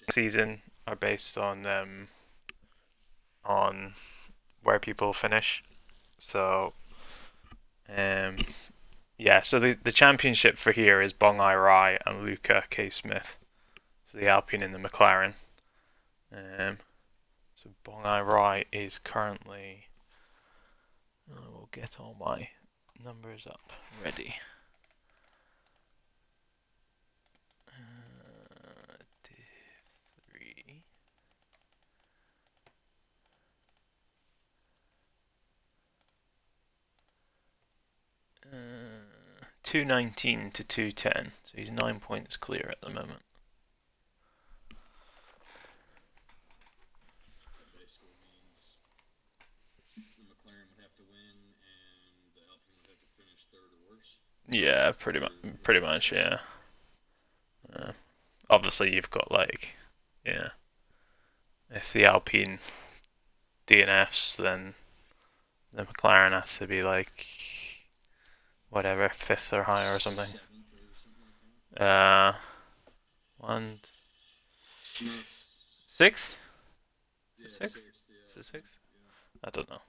season are based on where people finish. So um, yeah, so the championship for here is Bongai Rai and Luca K Smith. So the Alpine and the McLaren. Um, so Bongai Rai is currently. I will get all my numbers up ready. Div 3. 219 to 210, so he's 9 points clear at the moment. Yeah, pretty much, yeah. Obviously, you've got like, yeah, if the Alpine DNFs, then the McLaren has to be like whatever, fifth or higher or something. Uh, one, sixth? Is it sixth? Is it sixth? I don't know.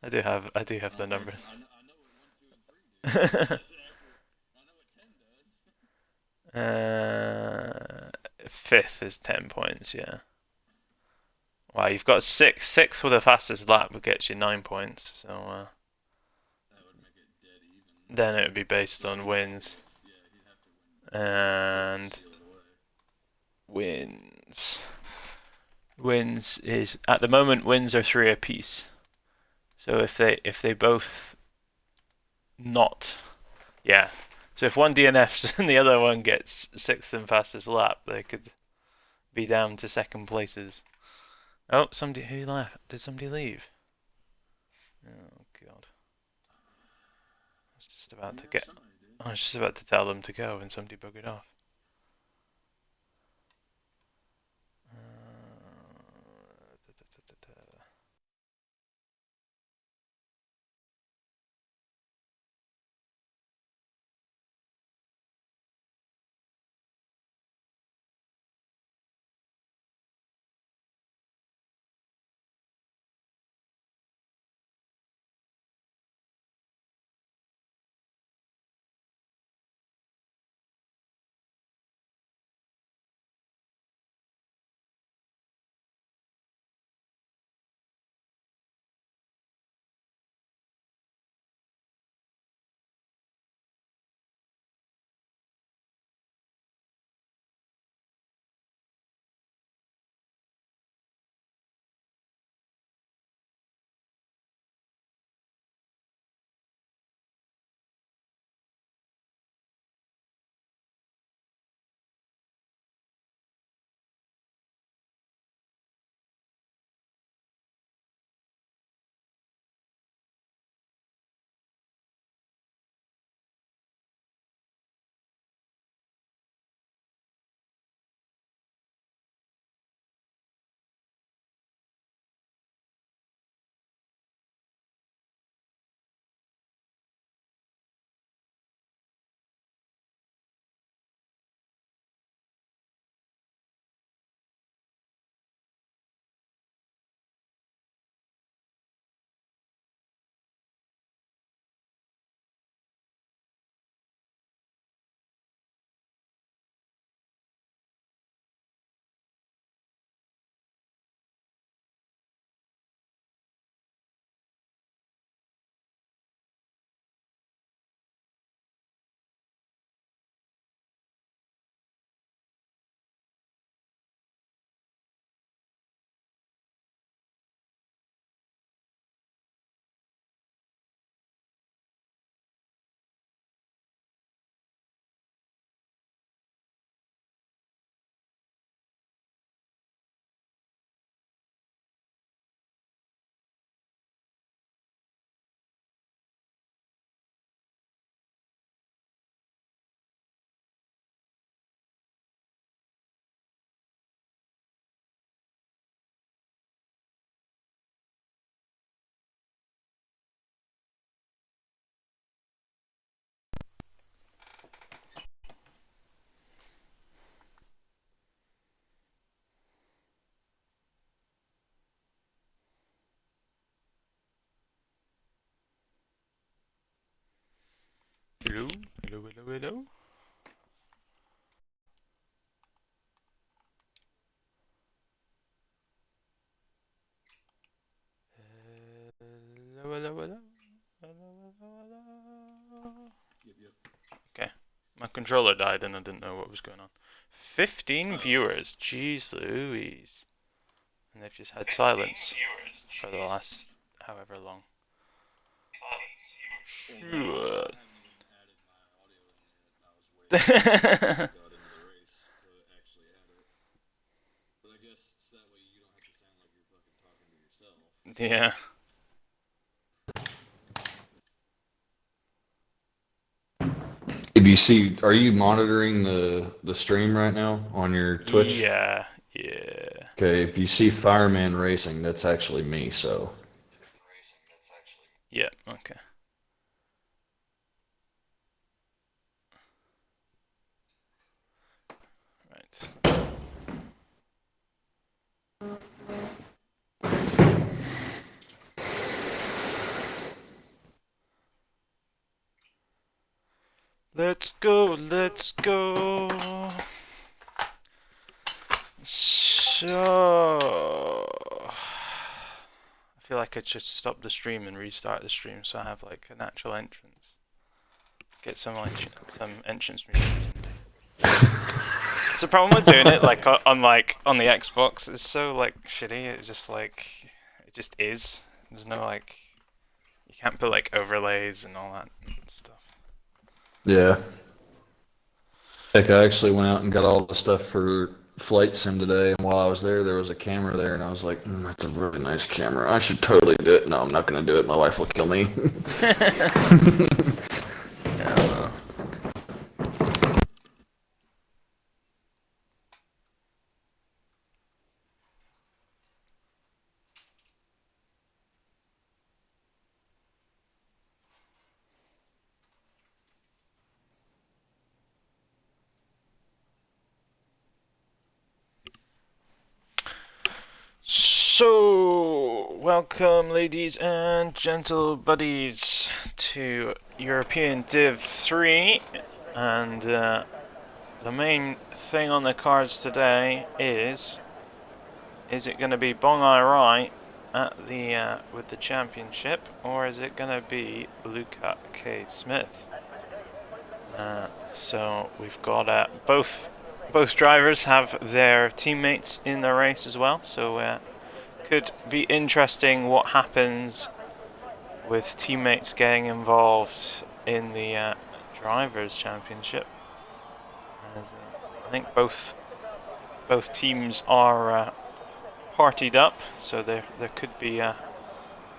I do have the numbers. uh, fifth is 10 points. Yeah. Wow, you've got six. Sixth with the fastest lap would get you 9 points. So then it would be based on wins and wins. Wins is at the moment wins are three apiece. So if they both not yeah. So if one DNFs and the other one gets sixth and fastest lap, they could be down to second places. Oh, somebody who left? Did somebody leave? Oh god! I was just about to get. I was just about to tell them to go, and somebody buggered off. hello. Okay, my controller died and I didn't know what was going on. 15 viewers, jeez Louise. And they've just had silence for the last however long. Sure. Yeah. If you see, are you monitoring the stream right now on your Twitch? Yeah. Okay, if you see Fireman Racing, that's actually me, so. Yeah, okay. Right. Let's go. So I feel like I should stop the stream and restart the stream so I have like an actual entrance. Get some entrance music. It's the problem with doing it like on the Xbox. It's so like shitty. It's just like it just is. There's no like you can't put like overlays and all that stuff. Yeah. Heck, I actually went out and got all the stuff for Flight Sim today, and while I was there was a camera there, and I was like, that's a really nice camera. I should totally do it. No, I'm not going to do it. My wife will kill me. Yeah. So, welcome ladies and gentle buddies to European Div 3, and the main thing on the cards today is it going to be Bongai Rai at the with the championship, or is it going to be Luca K. Smith? So we've got both drivers have their teammates in the race as well, so could be interesting what happens with teammates getting involved in the drivers championship. As, I think both teams are partied up, so there could be a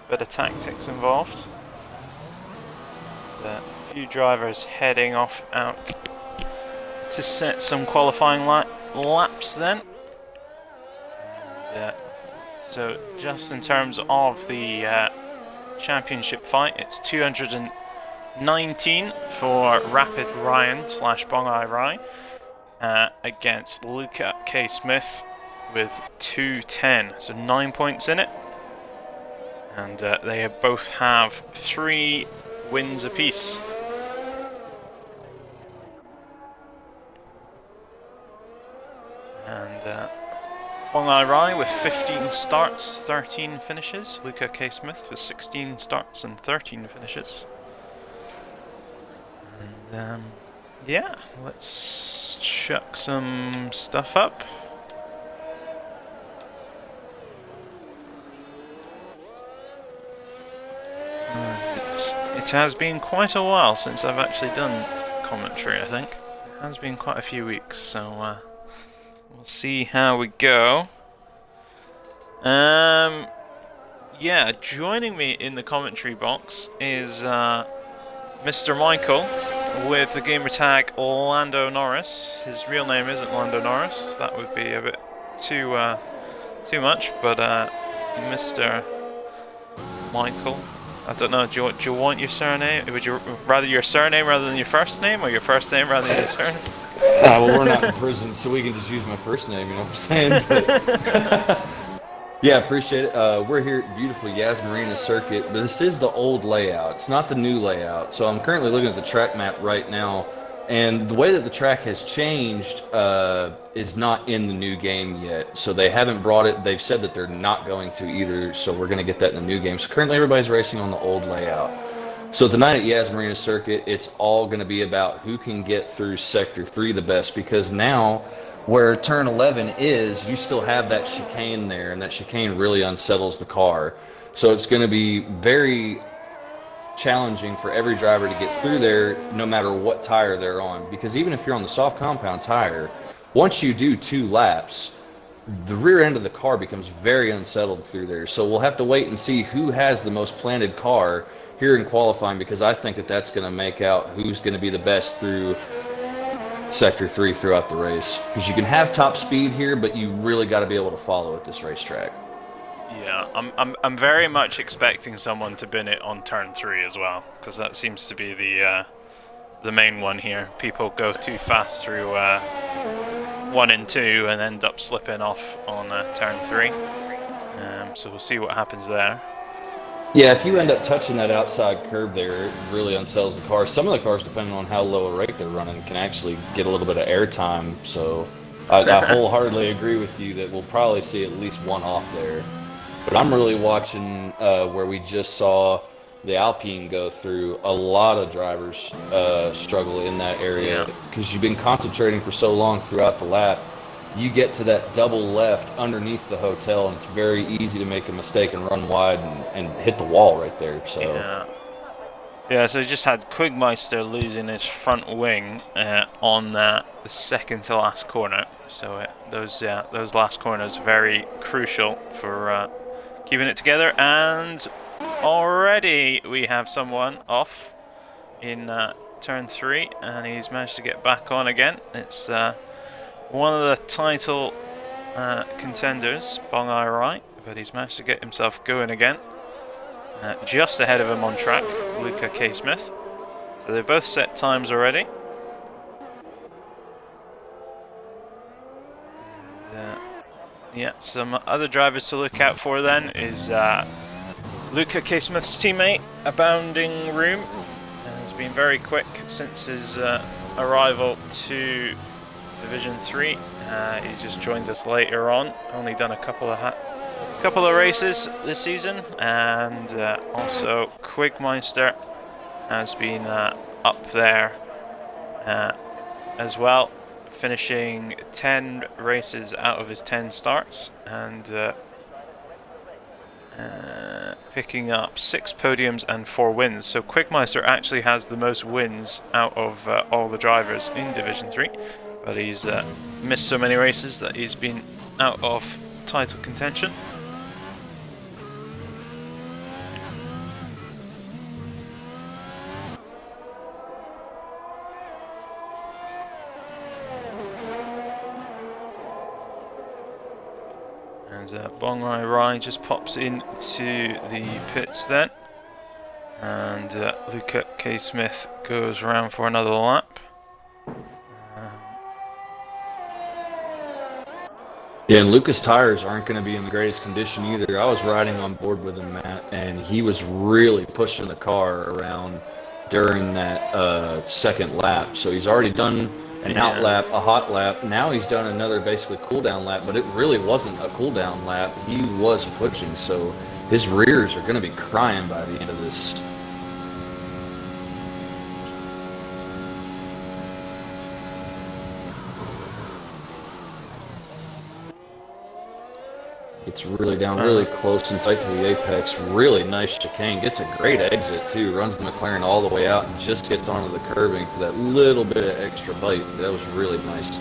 bit of tactics involved. A few drivers heading off out to set some qualifying laps then. And, so just in terms of the championship fight, it's 219 for Rapid Ryan / Bongai Rai against Luca K. Smith with 210, so 9 points in it. And they both have 3 wins apiece. And Bongai Rai with 15 starts, 13 finishes. Luca K. Smith with 16 starts and 13 finishes. And yeah, let's chuck some stuff up. It has been quite a while since I've actually done commentary, I think. It has been quite a few weeks, so we'll see how we go. Yeah, joining me in the commentary box is Mr. Michael with the gamer tag Lando Norris. His real name isn't Lando Norris. That would be a bit too much, but Mr. Michael. I don't know. Do you want your surname? Would you rather your surname rather than your first name, or your first name rather than your surname? Well, we're not in prison, so we can just use my first name, you know what I'm saying? But, yeah, appreciate it. We're here at beautiful Yas Marina Circuit, but this is the old layout. It's not the new layout. So I'm currently looking at the track map right now, and the way that the track has changed is not in the new game yet. So they haven't brought it. They've said that they're not going to either. So we're going to get that in the new game. So currently everybody's racing on the old layout. So tonight at Yas Marina Circuit, it's all going to be about who can get through Sector 3 the best, because now where turn 11 is, you still have that chicane there, and that chicane really unsettles the car. So it's going to be very challenging for every driver to get through there no matter what tire they're on, because even if you're on the soft compound tire, once you do 2 laps, the rear end of the car becomes very unsettled through there. So we'll have to wait and see who has the most planted car here in qualifying, because I think that that's going to make out who's going to be the best through Sector 3 throughout the race. Because you can have top speed here, but you really got to be able to follow at this racetrack. Yeah, I'm very much expecting someone to bin it on turn 3 as well, because that seems to be the main one here. People go too fast through 1 and 2 and end up slipping off on turn 3. So we'll see what happens there. Yeah, if you end up touching that outside curb there, it really unsettles the car. Some of the cars, depending on how low a rate they're running, can actually get a little bit of air time. So I wholeheartedly agree with you that we'll probably see at least one off there. But I'm really watching where we just saw the Alpine go through. A lot of drivers struggle in that area because you've been concentrating for so long throughout the lap. You get to that double left underneath the hotel, and it's very easy to make a mistake and run wide and hit the wall right there. So yeah, so he just had Quigmeister losing his front wing on the second to last corner. So those last corners very crucial for keeping it together. And already we have someone off in turn 3, and he's managed to get back on again. It's one of the title contenders, Bongai Rai, but he's managed to get himself going again. Just ahead of him on track, Luca K. Smith. So they've both set times already. And, yeah, some other drivers to look out for then is Luca K. Smith's teammate, Abounding Room, has been very quick since his arrival to Division 3. He just joined us later on, only done a couple of races this season, and also Quigmeister has been up there as well, finishing 10 races out of his 10 starts, and picking up 6 podiums and 4 wins. So Quigmeister actually has the most wins out of all the drivers in Division 3, but he's missed so many races that he's been out of title contention. And Bongai Rai just pops into the pits then, and Luca K. Smith goes around for another lap. Yeah, and Lucas' tires aren't going to be in the greatest condition either. I was riding on board with him, Matt, and he was really pushing the car around during that second lap. So he's already done an out lap, a hot lap. Now he's done another basically cool down lap, but it really wasn't a cool down lap. He was pushing, so his rears are going to be crying by the end of this. Gets really down, really close and tight to the apex. Really nice chicane. Gets a great exit too. Runs the McLaren all the way out and just gets onto the curbing for that little bit of extra bite. That was really nice.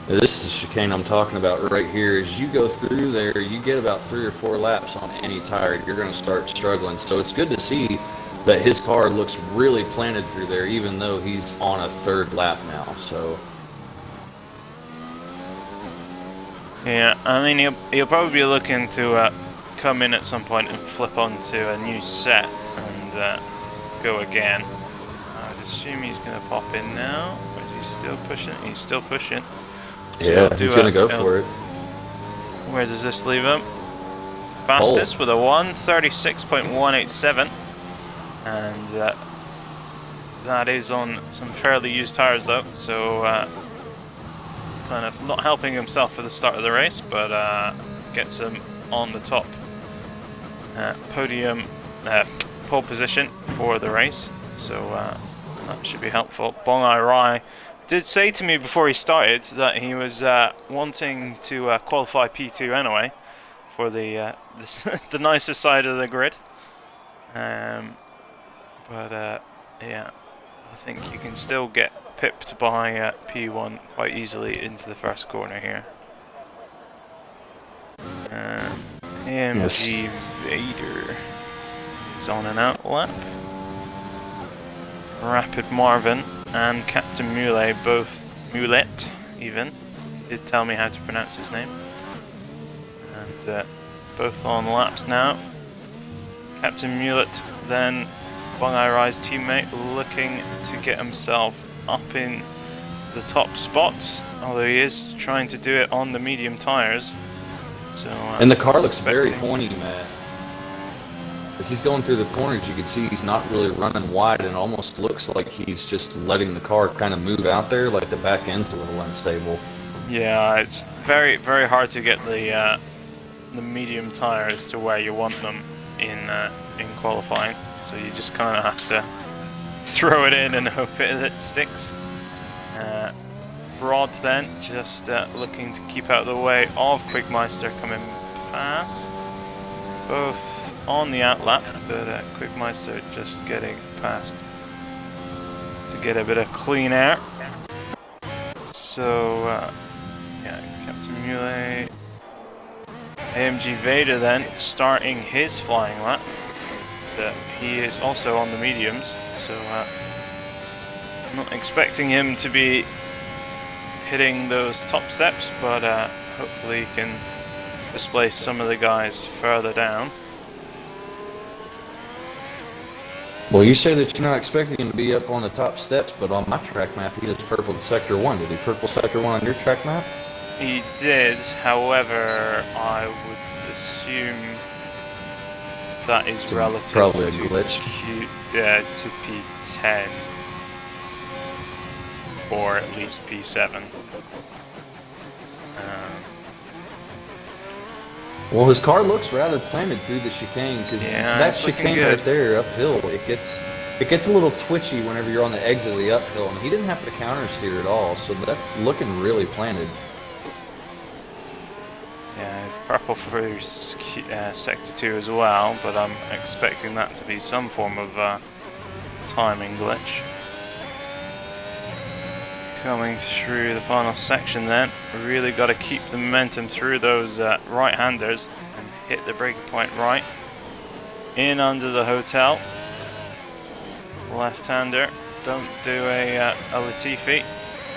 Now, this is the chicane I'm talking about right here. As you go through there, you get about 3 or 4 laps on any tire. You're going to start struggling. So it's good to see that his car looks really planted through there, even though he's on a 3rd lap now. So yeah, I mean he'll probably be looking to come in at some point and flip onto a new set and go again. I'd assume he's going to pop in now. Or is he still pushing? He's still pushing. So yeah, he's going to go for it. Where does this leave him? fastest with a 1:36.187, and that is on some fairly used tires though, so kind of not helping himself for the start of the race, but gets him on the top podium, pole position for the race, so that should be helpful. Bongai Rai did say to me before he started that he was wanting to qualify P2 anyway for the the nicer side of the grid, but yeah, I think you can still get pipped by P1 quite easily into the first corner here. AMG Vader is on an out lap. Rapid Marvin and Captain Mulet, both Mulet even, he did tell me how to pronounce his name. And both on laps now. Captain Mulet, then Bongai Rai's teammate, looking to get himself up in the top spots, although he is trying to do it on the medium tires. So, and the car looks very pointy, Matt. As he's going through the corners, you can see he's not really running wide, and it almost looks like he's just letting the car kind of move out there, like the back end's a little unstable. Yeah, it's very, very hard to get the medium tires to where you want them in qualifying. So you just kind of have to throw it in and hope it sticks. Broad then, just looking to keep out of the way of Quigmeister coming past. Both on the outlap, but Quigmeister just getting past to get a bit of clean air. So, yeah, Captain Mulet. AMG Vader then starting his flying lap. He is also on the mediums, so I'm not expecting him to be hitting those top steps, but hopefully he can displace some of the guys further down. Well, you say that you're not expecting him to be up on the top steps, but on my track map he just purpled Sector 1. Did he purple Sector 1 on your track map? He did, however, I would assume that is relative probably a to glitch. To P10 or at least P7. Well, his car looks rather planted through the chicane, because that chicane right there uphill, it gets a little twitchy whenever you're on the exit of the uphill, and he didn't have to counter steer at all, so that's looking really planted. Yeah, purple for Sector 2 as well, but I'm expecting that to be some form of timing glitch. Coming through the final section then, really got to keep the momentum through those right-handers and hit the breaking point right. In under the hotel. Left-hander, don't do a Latifi,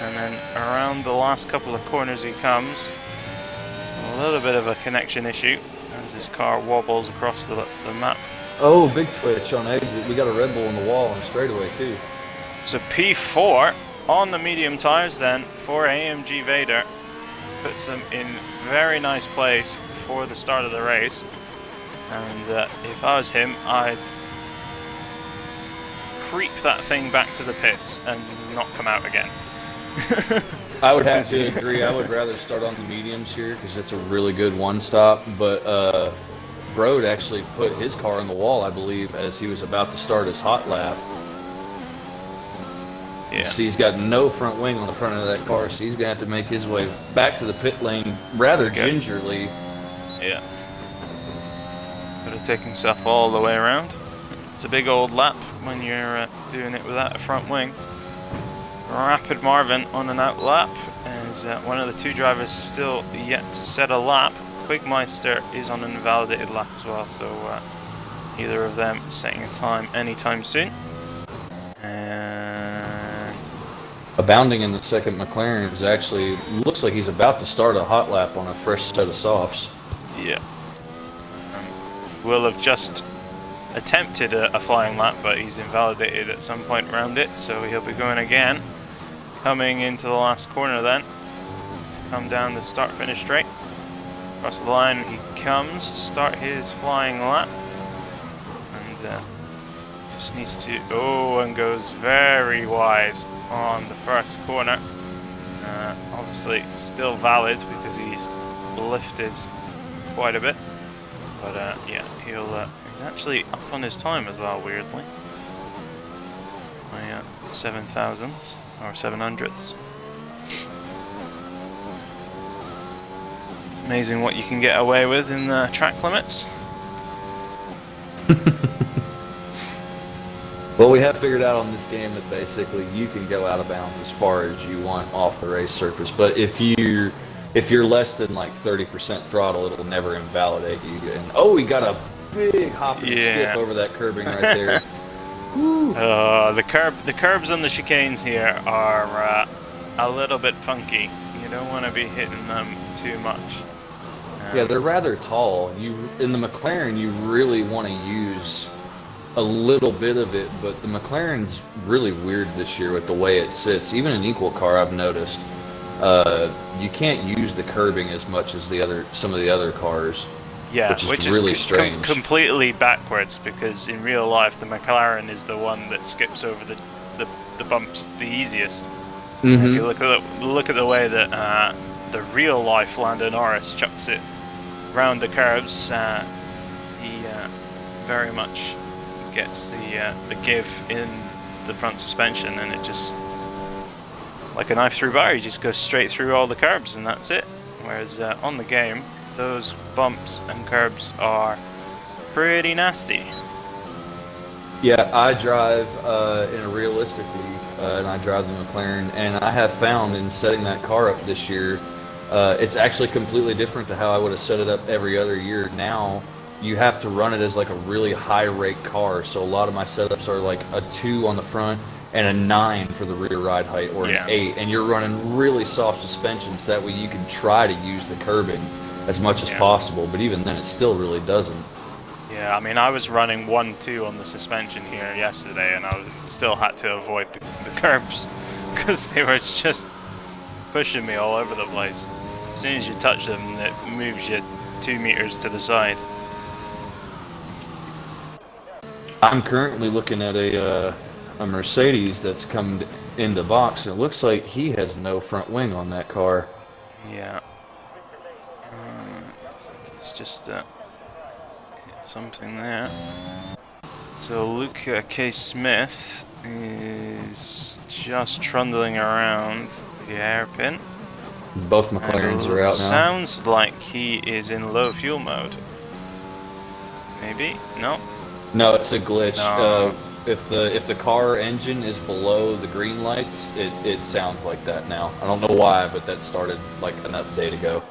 and then around the last couple of corners he comes. A little bit of a connection issue as his car wobbles across the map. Oh, big twitch on exit. We got a Red Bull on the wall on straightaway too. So P4 on the medium tires then for AMG Vader. Puts him in very nice place for the start of the race. And if I was him, I'd creep that thing back to the pits and not come out again. I would have to agree. I would rather start on the mediums here because it's a really good one-stop. But Broad actually put his car on the wall, I believe, as he was about to start his hot lap. Yeah. See, he's got no front wing on the front of that car, so he's going to have to make his way back to the pit lane rather gingerly. Yeah. Got to take himself all the way around. It's a big old lap when you're doing it without a front wing. Rapid Marvin on an out lap, as one of the two drivers still yet to set a lap. Quigmeister is on an invalidated lap as well, so either of them setting a time anytime soon. And Abounding in the second McLaren is actually looks like he's about to start a hot lap on a fresh set of softs. yeah, will have just attempted a flying lap, but he's invalidated at some point around it, so he'll be going again. Coming into the last corner then, come down the start-finish straight. Across the line he comes to start his flying lap. And just needs to... Oh, and goes very wide on the first corner. Obviously still valid because he's lifted quite a bit. But yeah, he's actually up on his time as well, weirdly. My 7,000ths or 700ths. It's amazing what you can get away with in the track limits. Well, we have figured out on this game that basically you can go out of bounds as far as you want off the race surface, but if you're less than like 30% throttle, it'll never invalidate you. And oh, we got a big hop and skip over that curbing right there. The curbs on the chicanes here are a little bit funky. You don't want to be hitting them too much. Yeah, they're rather tall. In the McLaren, you really want to use a little bit of it, but the McLaren's really weird this year with the way it sits. Even in equal car, I've noticed you can't use the curbing as much as some of the other cars. Yeah, which is really strange. Completely backwards, because in real life the McLaren is the one that skips over the bumps the easiest. Mm-hmm. If you look at the way that the real life Lando Norris chucks it round the curves, he very much gets the give in the front suspension, and it just, like a knife through butter, he just goes straight through all the curbs and that's it. Whereas on the game, those bumps and curbs are pretty nasty. Yeah, I drive in a realistic league, and I drive the McLaren, and I have found in setting that car up this year, it's actually completely different to how I would have set it up every other year. Now, you have to run it as like a really high rake car, so a lot of my setups are like a 2 on the front and a 9 for the rear ride height, or an 8, and you're running really soft suspension so that way you can try to use the curbing as much as possible, but even then it still really doesn't. Yeah, I mean, I was running 1-2 on the suspension here yesterday, and I still had to avoid the curbs because they were just pushing me all over the place. As soon as you touch them, it moves you 2 meters to the side. I'm currently looking at a Mercedes that's come into box, and it looks like he has no front wing on that car. Yeah. Looks like he's just hit something there. So Luke K. Smith is just trundling around the hairpin. Both McLarens are out now. Sounds like he is in low fuel mode. Maybe? No? No, it's a glitch. No. If the car engine is below the green lights, it sounds like that now. I don't know why, but that started like an update ago.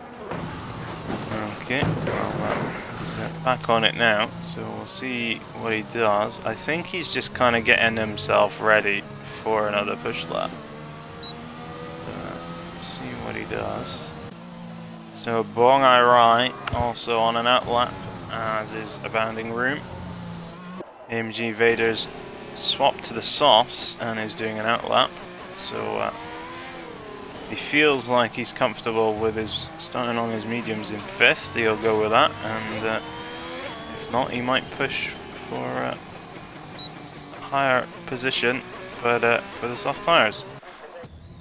Okay, well, he's back on it now, so we'll see what he does. I think he's just kind of getting himself ready for another push lap. See what he does. So Bongai Rai also on an out lap, as is Abounding Room. AMG Vader's swapped to the softs and is doing an out lap, so he feels like he's comfortable with his starting on his mediums in 5th. He'll go with that, and if not, he might push for a higher position, but for the soft tires.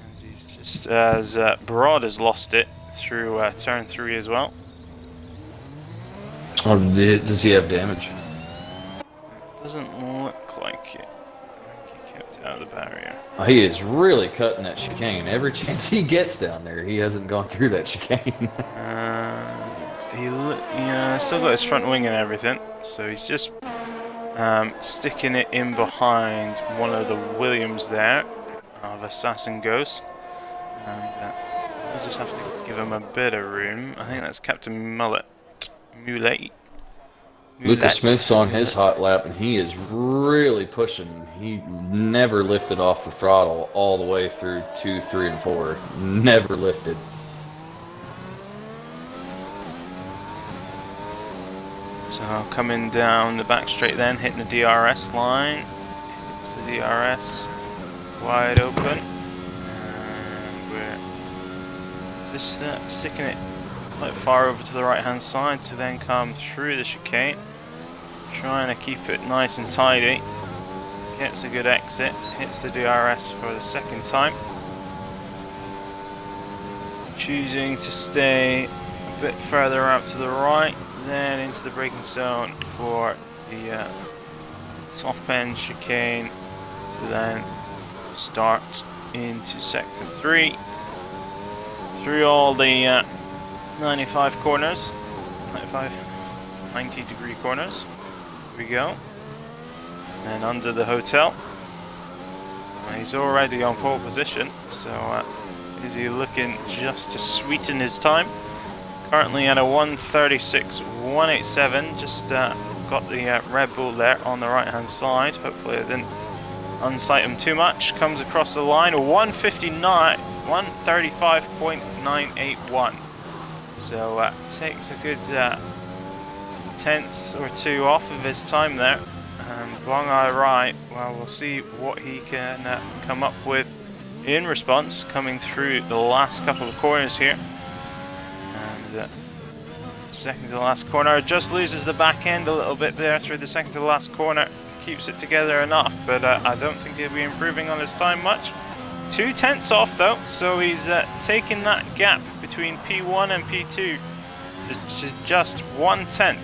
And he's just as Broad has lost it through turn 3 as well. Oh, does he have damage? Doesn't look like it. I think he kept it out of the barrier. Oh, he is really cutting that chicane. Every chance he gets down there, he hasn't gone through that chicane. He still got his front wing and everything, so he's just sticking it in behind one of the Williams there of Assassin Ghost, and we'll just have to give him a bit of room. I think that's Captain Mullet. Lucas Smith's on his hot lap, and he is really pushing. He never lifted off the throttle all the way through 2, 3, and 4. Never lifted. So coming down the back straight then, hitting the DRS line. Hits the DRS wide open. And we're just sticking it quite far over to the right hand side to then come through the chicane. Trying to keep it nice and tidy. Gets a good exit, hits the DRS for the second time. Choosing to stay a bit further out to the right, then into the braking zone for the top end chicane to then start into sector 3. Through all the 95 corners, 90 degree corners. Here we go. And under the hotel. He's already on pole position, so is he looking just to sweeten his time? Currently at a 1:36.187, just got the Red Bull there on the right hand side. Hopefully I didn't unsight him too much. Comes across the line, 1:35.981. So takes a good tenth or two off of his time there. And Bongai Rai, well, we'll see what he can come up with in response, coming through the last couple of corners here. And second to the last corner, just loses the back end a little bit there through the second to the last corner. Keeps it together enough, but I don't think he'll be improving on his time much. 2 tenths off though, so he's taken that gap between P1 and P2 to just 1/10.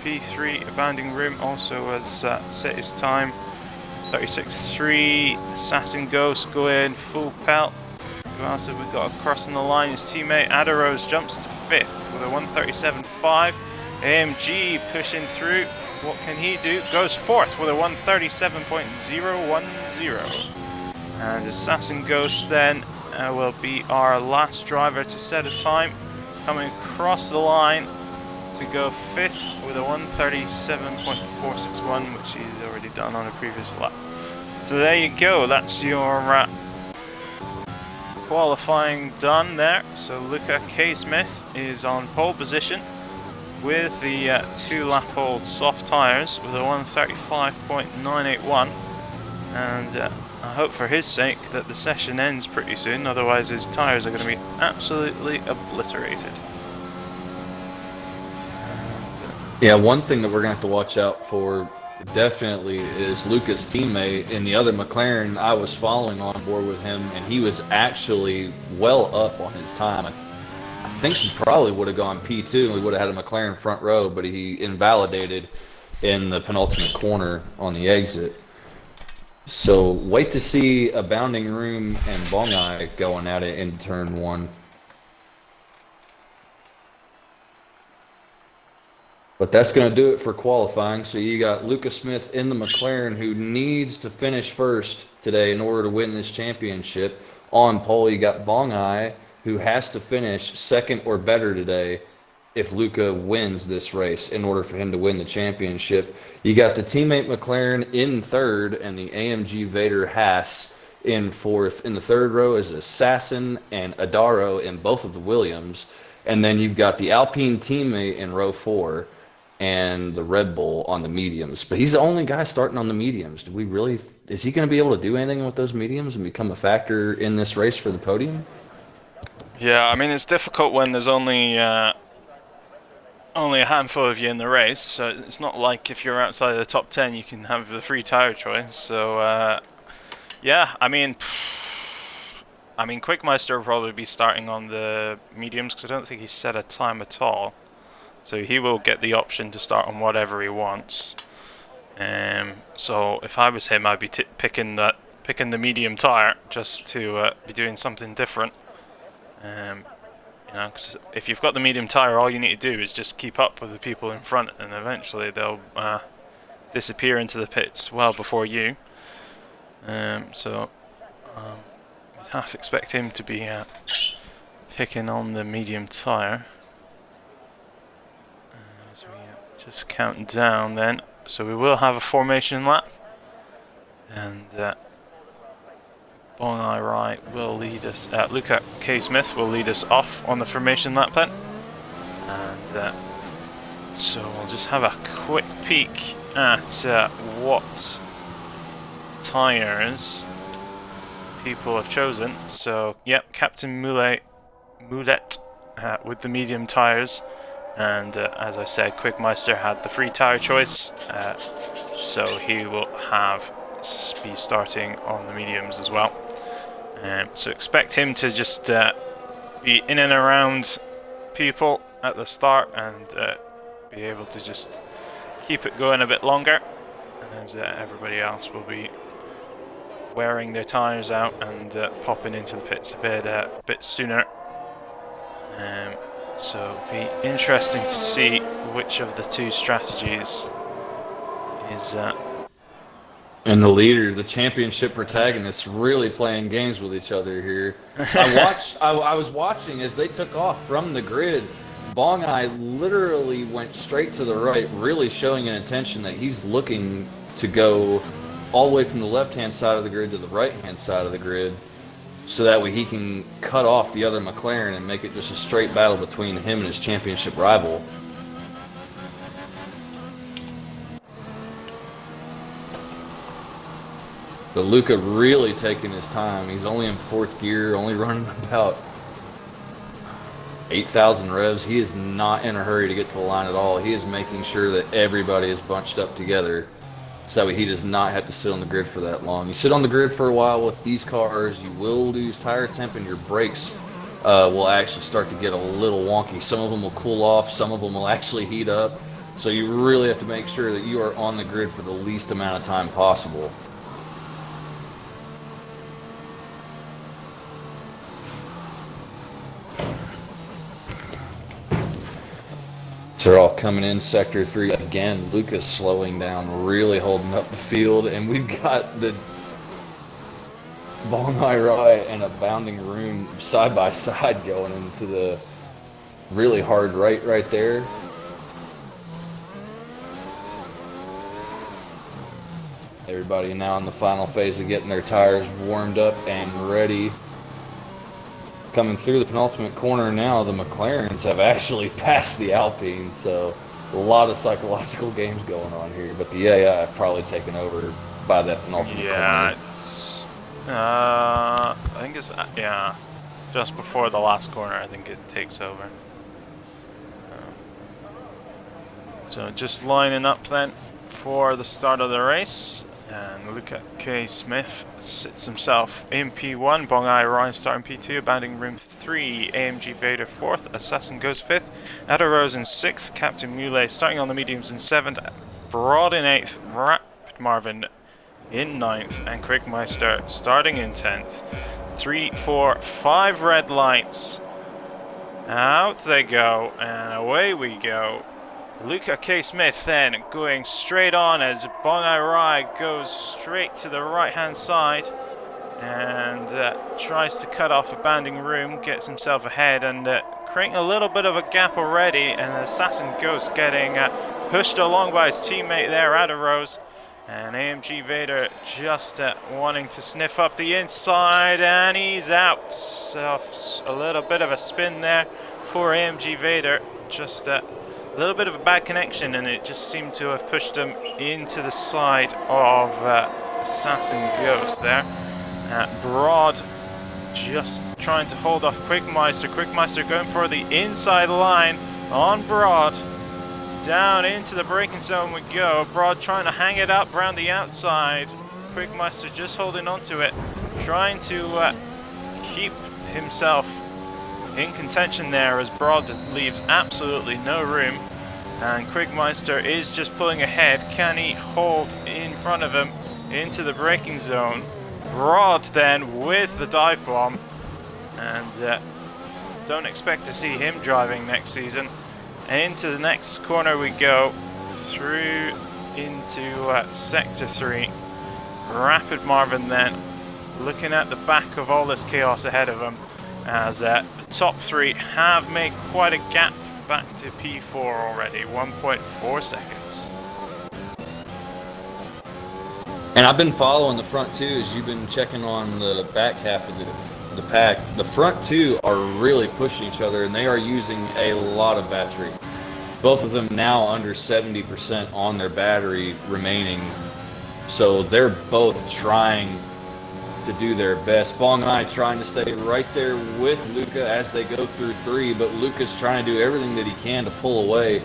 P3 Abounding Room also has set his time 36.3. Assassin Ghost go in full pelt. Who else have we got crossing the line? His teammate Adaros jumps to 5th with a 1:37.5. AMG pushing through. What can he do? Goes 4th with a 1:37.010. And Assassin Ghost then will be our last driver to set a time. Coming across the line to go 5th with a 1:37.461, which he's already done on a previous lap. So there you go, that's your qualifying done there. So Luca K. Smith is on pole position with the 2-lap-old soft tyres with a 1:35.981, and I hope for his sake that the session ends pretty soon, otherwise his tyres are going to be absolutely obliterated. Yeah, one thing that we're going to have to watch out for definitely is Luca's teammate in the other McLaren. I was following on board with him, and he was actually well up on his time. I think he probably would have gone P2 and we would have had a McLaren front row, but he invalidated in the penultimate corner on the exit. So wait to see Abounding Room and Bongai going at it in turn 1. But that's going to do it for qualifying. So you got Luca Smith in the McLaren, who needs to finish first today in order to win this championship. On pole, you got Bongai, who has to finish second or better today if Luca wins this race in order for him to win the championship. You got the teammate McLaren in third and the AMG Vader Haas in fourth. In the third row is Assassin and Adaro in both of the Williams. And then you've got the Alpine teammate in row 4 and the Red Bull on the mediums. But he's the only guy starting on the mediums. Do we really, is he going to be able to do anything with those mediums and become a factor in this race for the podium? Yeah, I mean, it's difficult when there's only a handful of you in the race, so it's not like if you're outside of the top 10 you can have the free tire choice. So yeah, I mean Quickmeister will probably be starting on the mediums because I don't think he set a time at all. So he will get the option to start on whatever he wants. So if I was him, I'd be picking the medium tire just to be doing something different. You know, 'cause if you've got the medium tire, all you need to do is just keep up with the people in front, and eventually they'll disappear into the pits well before you. So I'd half expect him to be picking on the medium tire. As we just count down then, so we will have a formation lap, and Bongai Rai will lead us, Luca K. Smith will lead us off on the formation lap then. And so we'll just have a quick peek at what tyres people have chosen. So, yep, Captain Moulet with the medium tires. And as I said, Quickmeister had the free tire choice, so he will be starting on the mediums as well. So expect him to just be in and around people at the start and be able to just keep it going a bit longer, as everybody else will be wearing their tires out and popping into the pits a bit sooner. So it'll be interesting to see which of the two strategies is. And the leader, the championship protagonists, really playing games with each other here. I was watching as they took off from the grid. Bongai literally went straight to the right, really showing an intention that he's looking to go all the way from the left-hand side of the grid to the right-hand side of the grid, so that way he can cut off the other McLaren and make it just a straight battle between him and his championship rival. But Luca really taking his time. He's only in 4th gear, only running about 8,000 revs. He is not in a hurry to get to the line at all. He is making sure that everybody is bunched up together, so that way he does not have to sit on the grid for that long. You sit on the grid for a while with these cars, you will lose tire temp, and your brakes will actually start to get a little wonky. Some of them will cool off, some of them will actually heat up. So you really have to make sure that you are on the grid for the least amount of time possible. So they're all coming in sector 3 again. Lucas slowing down, really holding up the field, and we've got the Bongai Rai and a Bounding Room side by side going into the really hard right there. Everybody now in the final phase of getting their tires warmed up and ready. Coming through the penultimate corner now, the McLarens have actually passed the Alpine, so a lot of psychological games going on here. But the AI have probably taken over by that penultimate corner. Yeah, it's I think it's just before the last corner. I think it takes over. So just lining up then for the start of the race. And Luca K. Smith sits himself in P1, Bongai Rai starting P2, Bounding Room 3, AMG Vader 4th, Assassin goes 5th, Ada Rose in 6th, Captain Mule starting on the mediums in 7th, Broad in 8th, Rapid Marvin in 9th, and Quickmeister starting in 10th. 3, 4, 5 red lights. Out they go, and away we go. Luca K. Smith then going straight on as Bongai Rai goes straight to the right-hand side and tries to cut off a Bounding Room, gets himself ahead and creating a little bit of a gap already, and Assassin Ghost getting pushed along by his teammate there, Ada Rose. And AMG Vader just wanting to sniff up the inside, and he's out. So a little bit of a spin there for AMG Vader, just a little bit of a bad connection, and it just seemed to have pushed him into the side of Assassin Ghost there. Broad just trying to hold off Quickmeister. Quickmeister going for the inside line on Broad. Down into the braking zone we go. Broad trying to hang it up around the outside. Quickmeister just holding on to it, trying to keep himself in contention there as Broad leaves absolutely no room, and Quickmeister is just pulling ahead. Can he hold in front of him into the braking zone? Broad then with the dive bomb, and don't expect to see him driving next season. Into the next corner we go, through into sector 3. Rapid Marvin then looking at the back of all this chaos ahead of him, as the top 3 have made quite a gap back to P4 already, 1.4 seconds. And I've been following the front 2 as you've been checking on the back half of the pack. The front 2 are really pushing each other, and they are using a lot of battery. Both of them now under 70% on their battery remaining. So they're both trying to do their best. Bong Ai trying to stay right there with Luca as they go through 3, but Luca's trying to do everything that he can to pull away.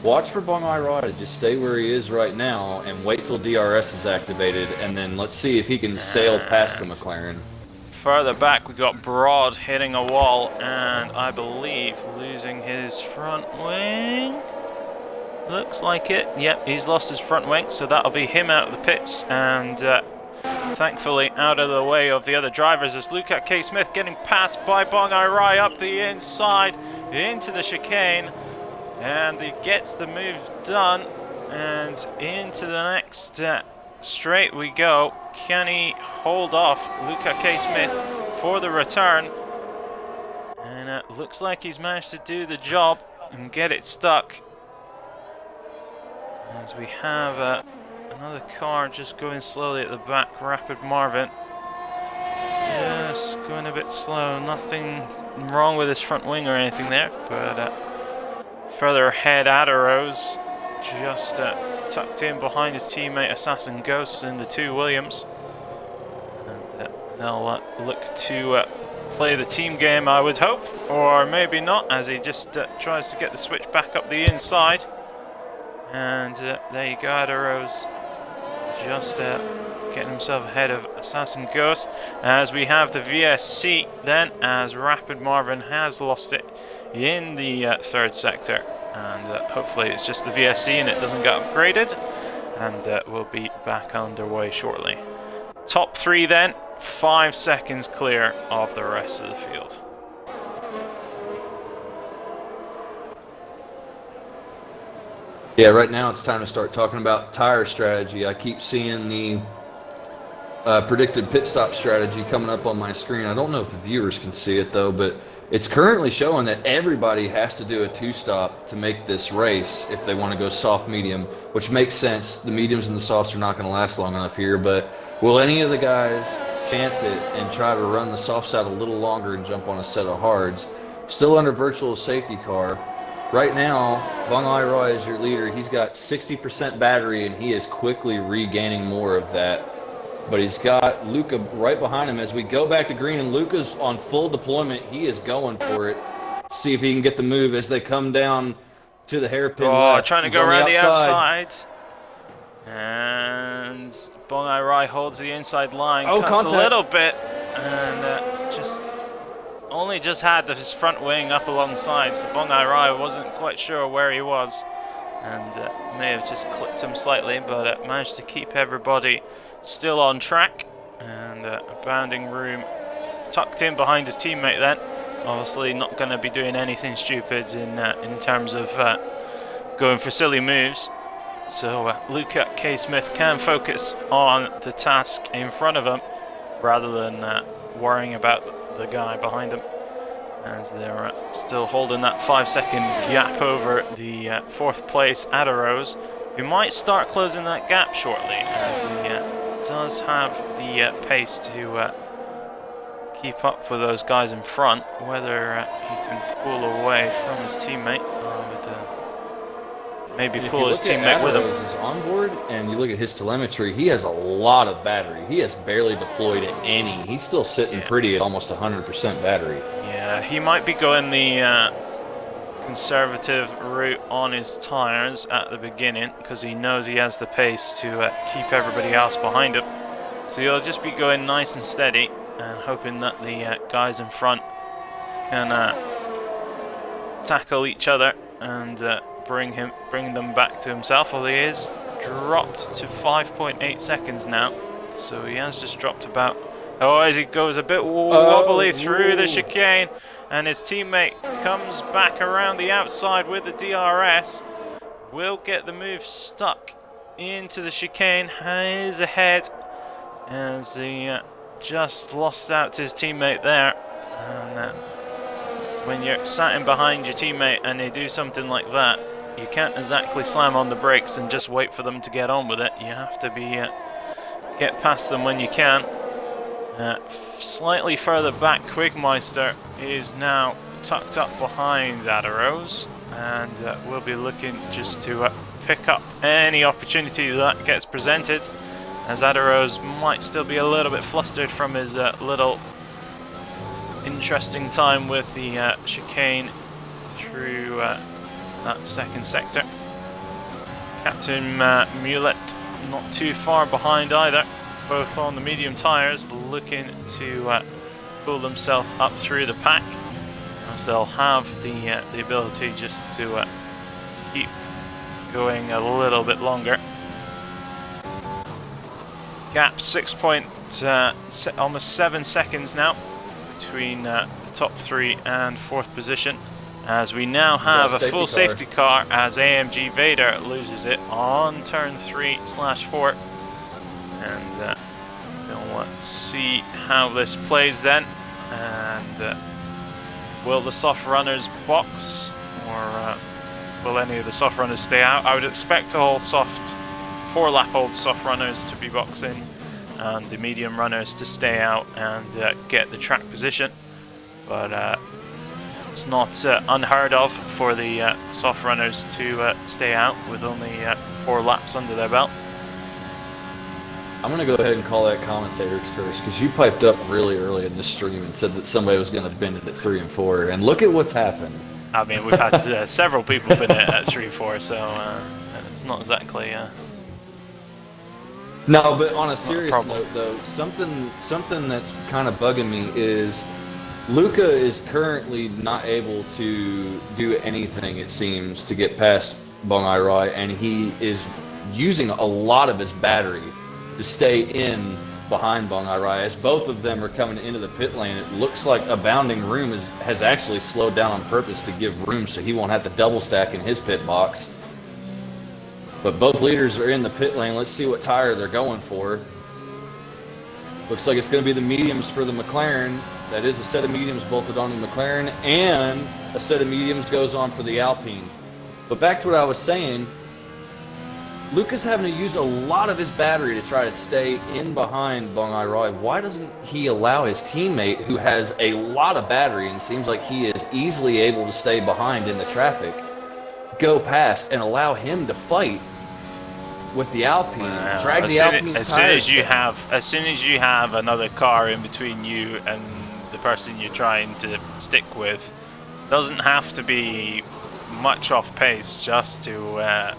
Watch for Bong Ai Rai to just stay where he is right now and wait till DRS is activated, and then let's see if he can sail past the McLaren. Further back, we got Broad hitting a wall, and I believe losing his front wing. Looks like it. Yep, he's lost his front wing, so that'll be him out of the pits, and thankfully out of the way of the other drivers as Luca K. Smith getting passed by Bong Ai Rai up the inside into the chicane, and he gets the move done, and into the next straight we go. Can he hold off Luca K. Smith for the return? And it looks like he's managed to do the job and get it stuck. As we have another car just going slowly at the back, Rapid Marvin. Yes, going a bit slow. Nothing wrong with his front wing or anything there, but further ahead, Adarose just tucked in behind his teammate Assassin Ghost in the 2 Williams. And they'll look to play the team game, I would hope, or maybe not, as he just tries to get the switch back up the inside. And there you go, Adarose just getting himself ahead of Assassin Ghost. As we have the VSC then, as Rapid Marvin has lost it in the 3rd sector. And hopefully it's just the VSC and it doesn't get upgraded. And we'll be back underway shortly. Top 3 then, 5 seconds clear of the rest of the field. Yeah, right now it's time to start talking about tire strategy. I keep seeing the predicted pit stop strategy coming up on my screen. I don't know if the viewers can see it though, but it's currently showing that everybody has to do a 2-stop to make this race if they want to go soft medium, which makes sense. The mediums and the softs are not going to last long enough here, but will any of the guys chance it and try to run the softs out a little longer and jump on a set of hards? Still under virtual safety car. Right now, Bong Ai Rai is your leader. He's got 60% battery, and he is quickly regaining more of that. But he's got Luca right behind him. As we go back to green, and Luca's on full deployment. He is going for it. See if he can get the move as they come down to the hairpin left. Trying to go around the outside. And Bong Ai Rai holds the inside line. Cuts contact a little bit, and only just had his front wing up alongside, so Bong Ai Rai wasn't quite sure where he was, and may have just clipped him slightly, but managed to keep everybody still on track, and Abounding Room tucked in behind his teammate then. Obviously not going to be doing anything stupid in terms of going for silly moves, so Luca K. Smith can focus on the task in front of him rather than worrying about the guy behind him, as they're still holding that 5-second gap over the 4th place Adarose, who might start closing that gap shortly, as he does have the pace to keep up with those guys in front. Whether he can pull away from his teammate, maybe pull his teammate with him. His onboard, and you look at his telemetry, he has a lot of battery. He has barely deployed any. He's still sitting pretty at almost 100% battery. Yeah, he might be going the conservative route on his tires at the beginning, because he knows he has the pace to keep everybody else behind him. So he'll just be going nice and steady and hoping that the guys in front can tackle each other and bring them back to himself. Although he is dropped to 5.8 seconds now, so he has just dropped about. As he goes a bit wobbly through the chicane, and his teammate comes back around the outside with the DRS. Will get the move stuck into the chicane. He's ahead as he just lost out to his teammate there. And when you're sat in behind your teammate and they do something like that, you can't exactly slam on the brakes and just wait for them to get on with it. You have to get past them when you can. Slightly further back, Quigmeister is now tucked up behind Adarose, and we'll be looking just to pick up any opportunity that gets presented. as Adaros might still be a little bit flustered from his little interesting time with the chicane through that second sector. Captain Mulet not too far behind either, both on the medium tyres, looking to pull themselves up through the pack, as they'll have the ability just to keep going a little bit longer. Gap almost 7 seconds now between the top 3 and 4th position, as we now have a full safety car as AMG Vader loses it on turn 3/4, and we'll see how this plays then. And will the soft runners box, or will any of the soft runners stay out? I would expect all 4-lap-old soft runners to be boxing, and the medium runners to stay out and get the track position. But it's not unheard of for the soft runners to stay out with only 4 laps under their belt. I'm going to go ahead and call that commentator's curse, because you piped up really early in the stream and said that somebody was going to bend it at 3 and 4, and look at what's happened. I mean, we've had several people bend it at 3 and 4, so it's not exactly... No, but on a serious note, though, something that's kind of bugging me is Luca is currently not able to do anything, it seems, to get past Bong Ai Rai, and he is using a lot of his battery to stay in behind Bong Ai Rai. As both of them are coming into the pit lane, it looks like Abounding Room has actually slowed down on purpose to give room so he won't have to double stack in his pit box. But both leaders are in the pit lane. Let's see what tire they're going for. Looks like it's going to be the mediums for the McLaren. That is a set of mediums bolted on the McLaren, and a set of mediums goes on for the Alpine. But back to what I was saying, Luca's having to use a lot of his battery to try to stay in behind Bong Ai Rai. Why doesn't he allow his teammate, who has a lot of battery and seems like he is easily able to stay behind in the traffic, go past and allow him to fight with the Alpine, drag the Alpine's tires? As soon as you have another car in between you and the person you're trying to stick with, doesn't have to be much off pace just to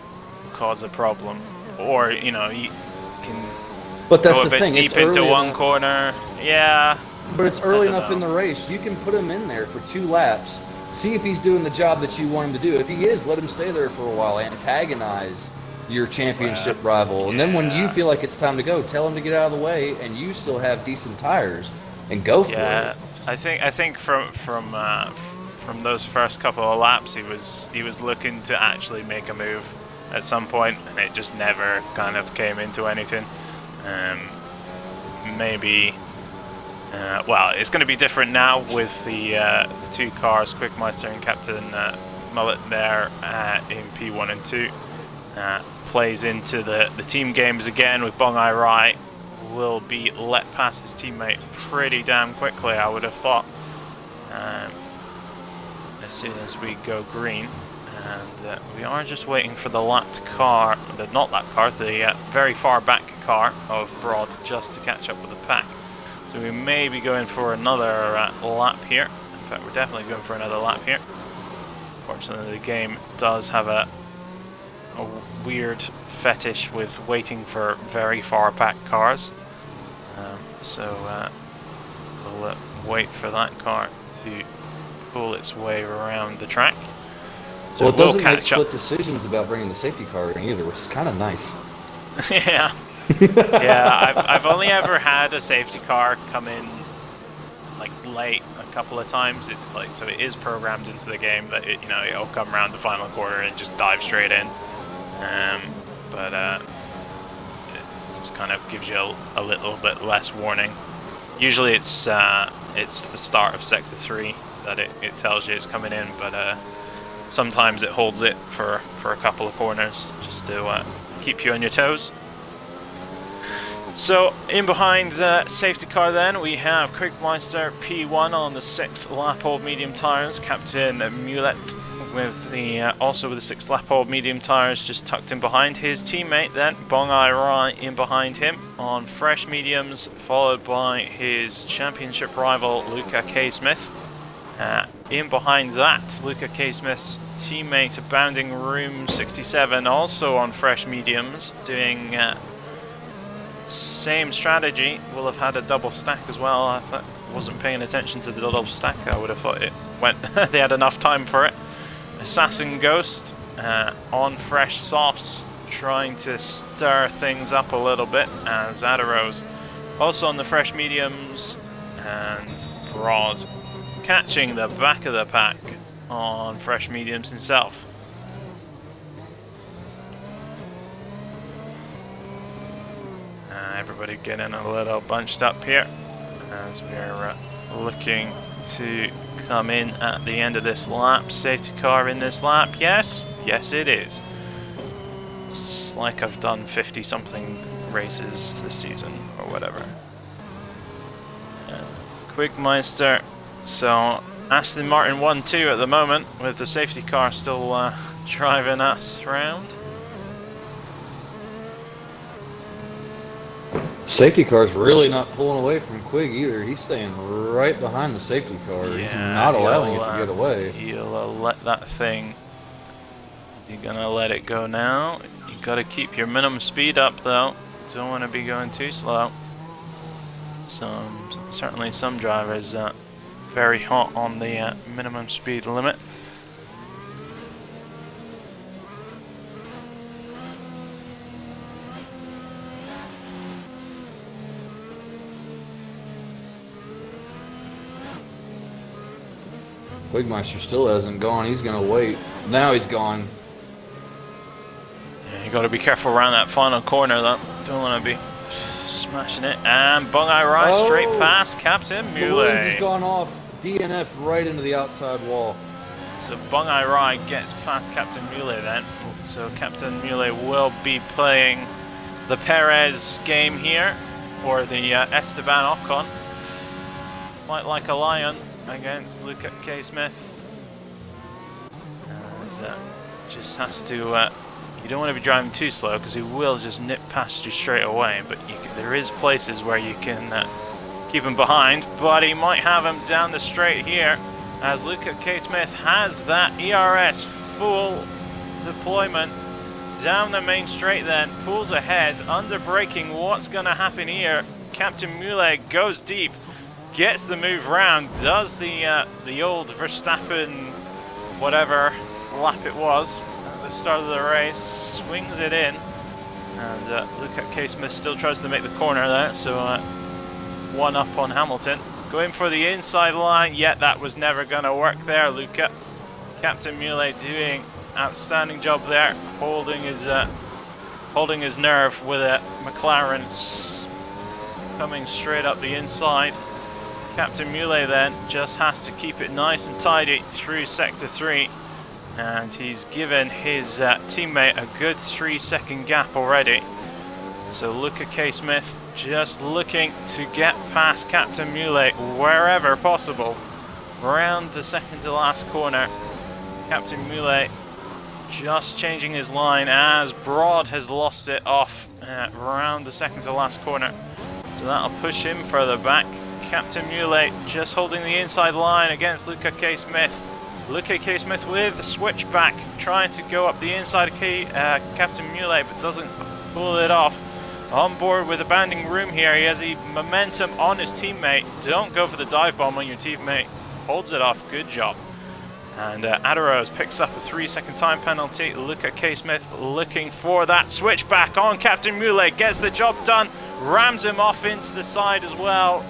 cause a problem. Or, you know, you can go a bit deep into one corner. Yeah. But it's early enough in the race. You can put him in there for 2 laps, see if he's doing the job that you want him to do. If he is, let him stay there for a while, antagonize your championship rival, and then when you feel like it's time to go, tell him to get out of the way, and you still have decent tires, and go for it. I think from those first couple of laps, he was looking to actually make a move at some point, and it just never kind of came into anything. Maybe. Well, it's going to be different now with the 2 cars, Quickmeister and Captain Mullet there in P1 and 2. Plays into the team games again with Bong Ai Rai. Will be let past his teammate pretty damn quickly, I would have thought, as soon as we go green. And we are just waiting for the lapped car, the very far back car of Broad, just to catch up with the pack. So we may be going for another lap here. In fact, we're definitely going for another lap here. Fortunately, the game does have a weird fetish with waiting for very far back cars, so we'll wait for that car to pull its way around the track. So well, it doesn't make split decisions about bringing the safety car in either, which is kind of nice. Yeah. Yeah, I've only ever had a safety car come in like late a couple of times. So it is programmed into the game that it'll come around the final corner and just dive straight in. But it just kind of gives you a little bit less warning. Usually it's the start of Sector 3 that it tells you it's coming in, but sometimes it holds it for a couple of corners just to keep you on your toes. So in behind safety car then we have Quickmeister P1 on the 6 lap old medium tyres, Captain Mulet with the also with the 6th lap all medium tyres, just tucked in behind his teammate. Then Bongai Rai in behind him on fresh mediums, followed by his championship rival Luca K. Smith. In behind that, Luca K. Smith's teammate Abounding Room 67, also on fresh mediums, doing same strategy. Will have had a double stack as well. I wasn't paying attention to the double stack. I would have thought it went. They had enough time for it. Assassin Ghost on fresh softs, trying to stir things up a little bit, as Adaros also on the fresh mediums, and Broad catching the back of the pack on fresh mediums himself. Everybody getting a little bunched up here as we're looking to come in at the end of this lap. Safety car in this lap, yes it is. It's like I've done 50 something races this season or whatever. Quigmeister, so Aston Martin 1-2 at the moment, with the safety car still driving us around. Safety car's really not pulling away from Quig either. He's staying right behind the safety car. Yeah, he's not allowing it to get away. He'll let that thing. Is he gonna let it go now? You gotta keep your minimum speed up though. Don't want to be going too slow. Certainly some drivers very hot on the minimum speed limit. Quigmeister still hasn't gone. He's going to wait. Now he's gone. Yeah, you got to be careful around that final corner though. Don't want to be smashing it. And Bongai Rai straight past Captain The Muley. lens has gone off. DNF right into the outside wall. So Bongai Rai gets past Captain Muley then. So Captain Muley will be playing the Perez game here, or the Esteban Ocon. Fight like a lion against Luca K. Smith. Just has to. You don't want to be driving too slow because he will just nip past you straight away. But there is places where you can keep him behind. But he might have him down the straight here, as Luca K. Smith has that ERS full deployment down the main straight. Then pulls ahead, under braking. What's going to happen here? Captain Muley goes deep. Gets the move round, does the old Verstappen, whatever lap it was at the start of the race, swings it in, and Luca K. Smith still tries to make the corner there, so one up on Hamilton. Going for the inside line, yet that was never going to work there, Luca. Captain Muley doing outstanding job there, holding his nerve with a McLaren coming straight up the inside. Captain Muley then just has to keep it nice and tidy through Sector 3, and he's given his teammate a good 3-second gap already. So Luca K. Smith just looking to get past Captain Muley wherever possible. Around the second to last corner, Captain Muley just changing his line as Broad has lost it off around the second to last corner. So that'll push him further back. Captain Muley just holding the inside line against Luca K. Smith. Luca K. Smith with the switchback, trying to go up the inside of Captain Muley, but doesn't pull it off. On board with Abounding Room here, he has the momentum on his teammate. Don't go for the dive bomb on your teammate. Holds it off, good job. And Adaros picks up a 3-second time penalty. Luca K. Smith looking for that switchback on Captain Muley. Gets the job done, rams him off into the side as well.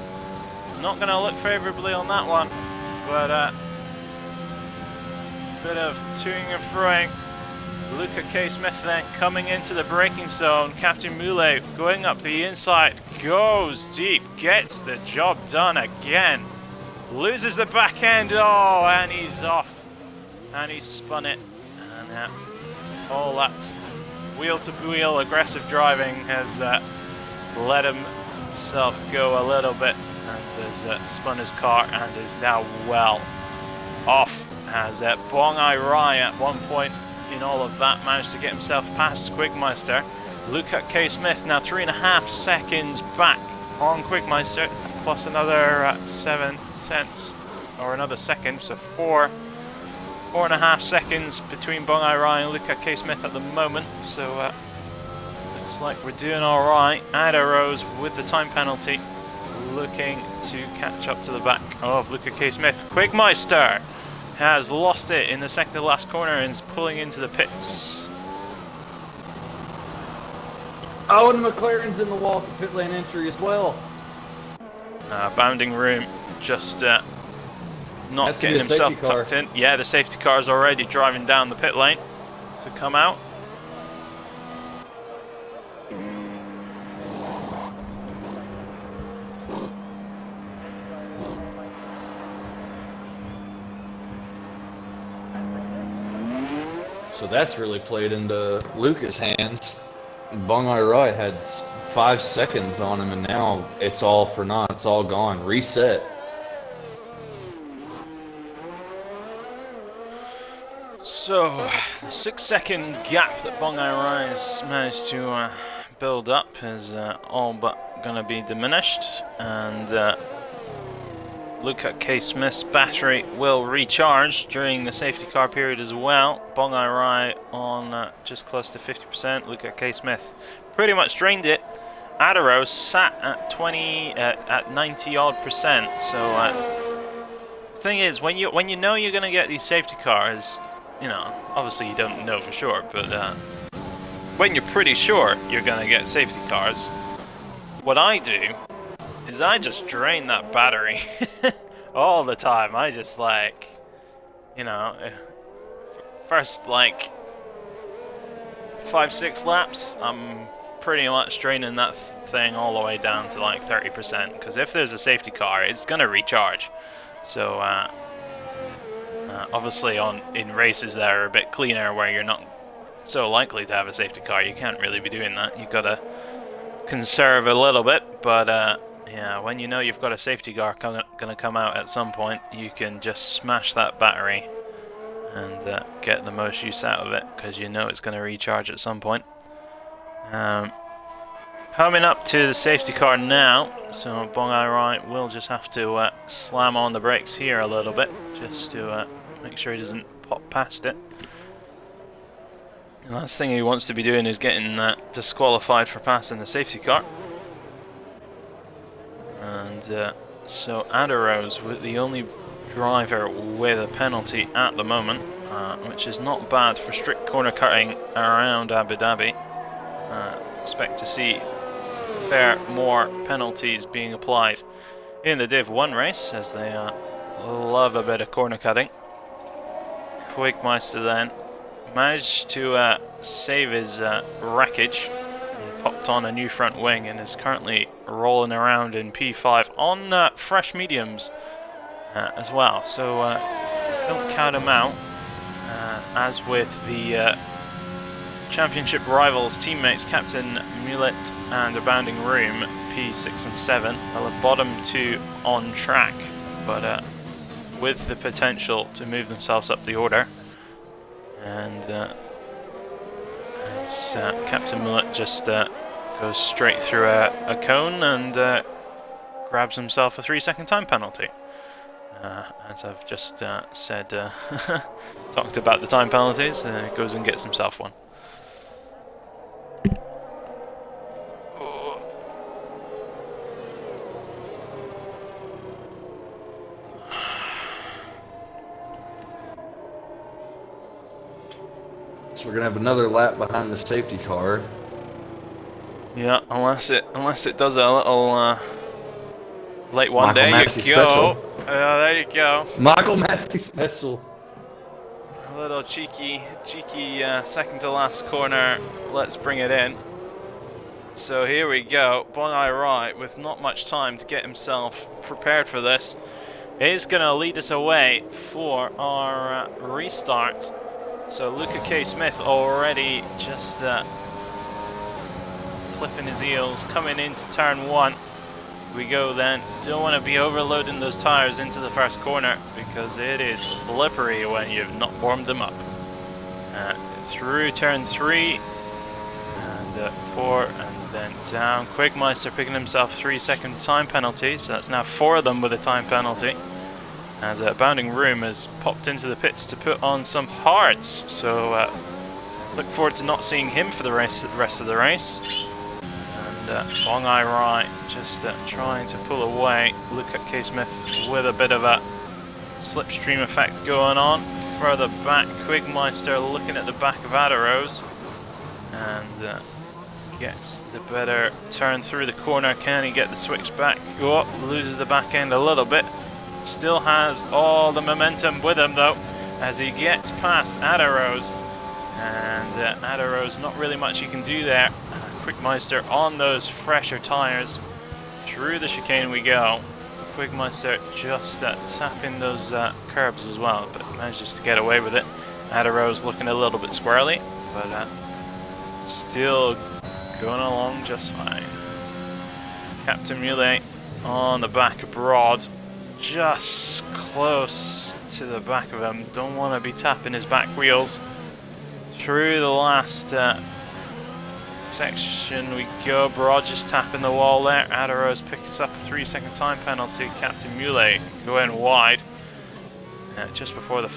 Not going to look favourably on that one, but bit of toing and froing. Luca K. Smith then coming into the braking zone. Captain Muley going up the inside, goes deep, gets the job done again. Loses the back end, oh, and he's off. And he's spun it. And all that wheel-to-wheel aggressive driving has let himself go a little bit, and has spun his car and is now well off. As Bong Ai Rai at one point in all of that managed to get himself past Quigmeister. Luca K. Smith now 3.5 seconds back on Quigmeister, plus another 7 tenths, or another second, so 4.5 seconds between Bong Ai Rai and Luca K. Smith at the moment, so looks like we're doing alright. Ada Rose with the time penalty, looking to catch up to the back of Luca K. Smith. Quigmeister has lost it in the second to last corner and is pulling into the pits. Oh, and McLaren's in the wall for pit lane entry as well. Bounding Room just not Has to getting be a safety himself car. tucked in. Yeah, the safety car is already driving down the pit lane to come out. So that's really played into Luca's hands. Bong Ai Rai had 5 seconds on him, and now it's all for naught. It's all gone. Reset. So, the 6-second gap that Bong Ai Rai has managed to build up is all but going to be diminished, and Luca K. Smith's battery will recharge during the safety car period as well. Bong Ai Rai on just close to 50%. Luca K. Smith pretty much drained it. Adaros sat at 90 odd percent. So the thing is, when you know you're going to get these safety cars, you know, obviously you don't know for sure, but when you're pretty sure you're going to get safety cars, what I do is I just drain that battery all the time. I just, like, you know, first like 5-6 laps, I'm pretty much draining that thing all the way down to like 30%, because if there's a safety car, it's gonna recharge. So obviously in races that are a bit cleaner, where you're not so likely to have a safety car, you can't really be doing that. You've got to conserve a little bit, but yeah, when you know you've got a safety car going to come out at some point, you can just smash that battery and get the most use out of it, because you know it's going to recharge at some point. Coming up to the safety car now, so Bong Ai Rai will just have to slam on the brakes here a little bit, just to make sure he doesn't pop past it. The last thing he wants to be doing is getting disqualified for passing the safety car. And so Adaros with the only driver with a penalty at the moment, which is not bad for strict corner cutting around Abu Dhabi. Expect to see fair more penalties being applied in the Div 1 race, as they love a bit of corner cutting. Quigmeister then managed to save his wreckage and popped on a new front wing, and is currently rolling around in P5 on fresh mediums as well, so don't count him out. As with the championship rivals teammates, Captain Mulet and Abounding Room, P6 and 7, well, the bottom two on track, but with the potential to move themselves up the order. And as Captain Mulet just goes straight through a cone and grabs himself a 3-second time penalty. As I've just said, talked about the time penalties, goes and gets himself one. So we're gonna have another lap behind the safety car. Yeah, unless it does a little late one Michael day. Maxey You go. special. There you go. Michael Maxey special. A little cheeky second to last corner. Let's bring it in. So here we go. Bong Ai Rai, with not much time to get himself prepared for this, is going to lead us away for our restart. So Luca K. Smith already just clipping his heels, coming into turn 1. we go then. Don't want to be overloading those tires into the first corner because it is slippery when you've not warmed them up. Through turn 3 and 4 and then down. Quigmeister picking himself 3-second time penalty, so that's now 4 of them with a time penalty. And Bounding Room has popped into the pits to put on some hearts, so look forward to not seeing him for the rest of the race. And Bongai Rai just trying to pull away. Look at K-Smith with a bit of a slipstream effect going on. Further back, Quigmeister looking at the back of Adaros and gets the better turn through the corner. Can he get the switch back? Oh, loses the back end a little bit. Still has all the momentum with him though as he gets past Adaros. And Adaros, not really much he can do there. Quigmeister on those fresher tires. Through the chicane we go. Quigmeister just tapping those curbs as well, but manages to get away with it. Adaros looking a little bit squirrely, but still going along just fine. Captain Muley on the back of Broad, just close to the back of him. Don't want to be tapping his back wheels. Through the last section we go. Broad just tapping the wall there. Adaros picks up a 3-second time penalty. Captain Muley going wide just before the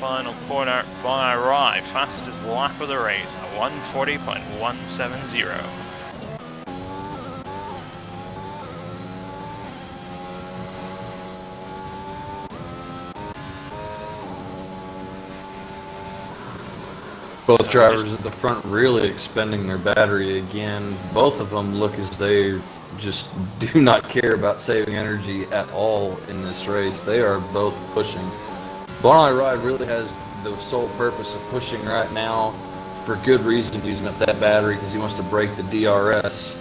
final corner. Bongai Rai, fastest lap of the race at 1:40.170. Both drivers at the front really expending their battery again. Both of them look as they just do not care about saving energy at all in this race. They are both pushing. Bongai Rai really has the sole purpose of pushing right now for good reason, using up that battery because he wants to break the DRS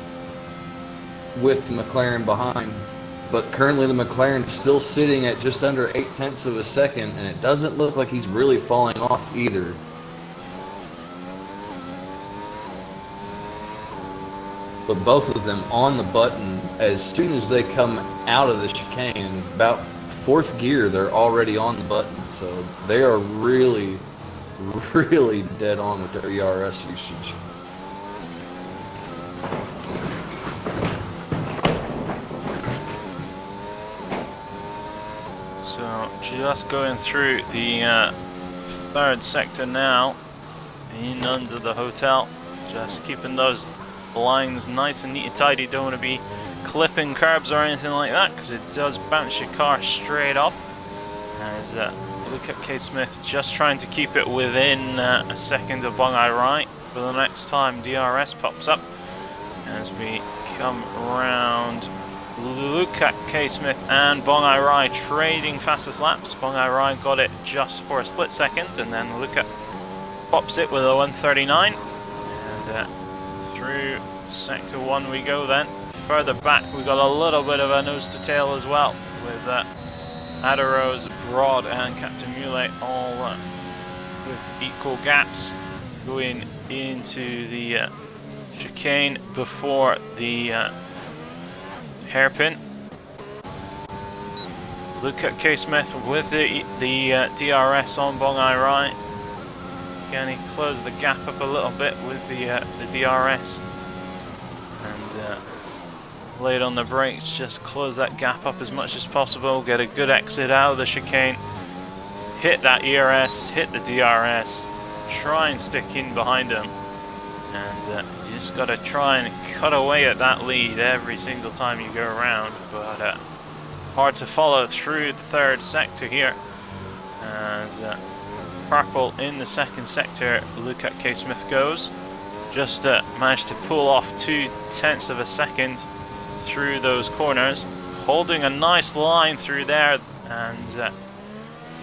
with the McLaren behind. But currently the McLaren is still sitting at just under 0.8 of a second, and it doesn't look like he's really falling off either. But both of them on the button as soon as they come out of the chicane. About 4th gear, they're already on the button. So they are really, really dead on with their ERS usage. So just going through the 3rd sector now, in under the hotel. Just keeping those lines nice and neat and tidy. Don't want to be clipping curbs or anything like that because it does bounce your car straight off. As look at K-Smith just trying to keep it within a second of Bongai Rai for the next time DRS pops up. As we come around, look at K-Smith and Bongai Rai trading fastest laps. Bongai Rai got it just for a split second, and then look at pops it with a 1:39. And through sector 1 we go then. Further back we got a little bit of a nose to tail as well with Adaros, Broad and Captain Muley all with equal gaps going into the chicane before the hairpin. Look at K-Smith with the DRS on Bongai Rai. Can he close the gap up a little bit with the DRS? And late on the brakes, just close that gap up as much as possible, get a good exit out of the chicane, hit that ERS, hit the DRS, try and stick in behind him, and you just got to try and cut away at that lead every single time you go around, but hard to follow through the 3rd sector here. As purple in the 2nd sector, look at K-Smith goes. Just managed to pull off 0.2 of a second through those corners, holding a nice line through there, and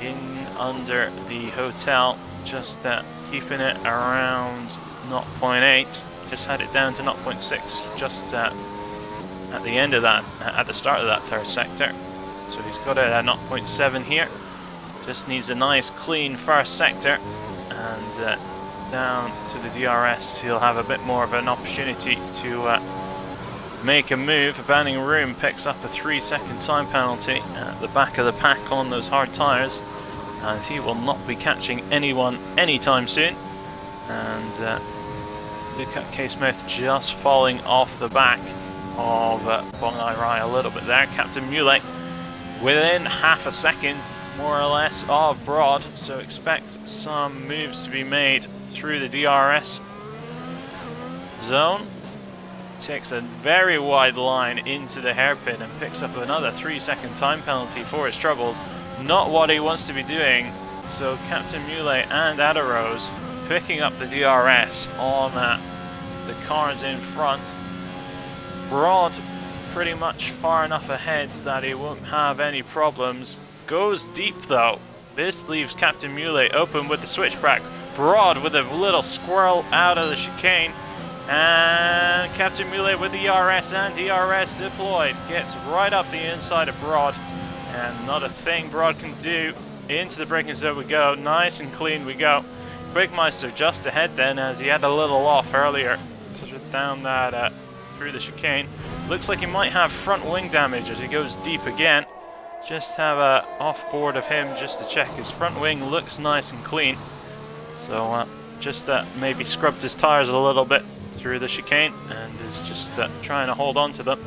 in under the hotel, just keeping it around 0.8. Just had it down to 0.6 just at the end of that, at the start of that 3rd sector. So he's got it at 0.7 here. Just needs a nice clean 1st sector, and down to the DRS he'll have a bit more of an opportunity to make a move. Abandoning Room picks up a 3-second time penalty at the back of the pack on those hard tyres, and he will not be catching anyone anytime soon. And Luca K. Smith just falling off the back of Bongai Rai a little bit there. Captain Muley within half a second, more or less, of Broad, so expect some moves to be made through the DRS zone. Takes a very wide line into the hairpin and picks up another 3-second time penalty for his troubles. Not what he wants to be doing. So Captain Muley and Adarose picking up the DRS on the cars in front. Broad pretty much far enough ahead that he won't have any problems. Goes deep though. This leaves Captain Muley open with the switchback. Broad with a little squirrel out of the chicane. And Captain Muley with the ERS and DRS deployed. Gets right up the inside of Broad. And not a thing Broad can do. Into the braking zone we go. Nice and clean we go. Quickmeister just ahead then, as he had a little off earlier. Down that through the chicane. Looks like he might have front wing damage as he goes deep again. Just have a off board of him just to check his front wing looks nice and clean. So just maybe scrubbed his tires a little bit through the chicane and is just trying to hold on to them.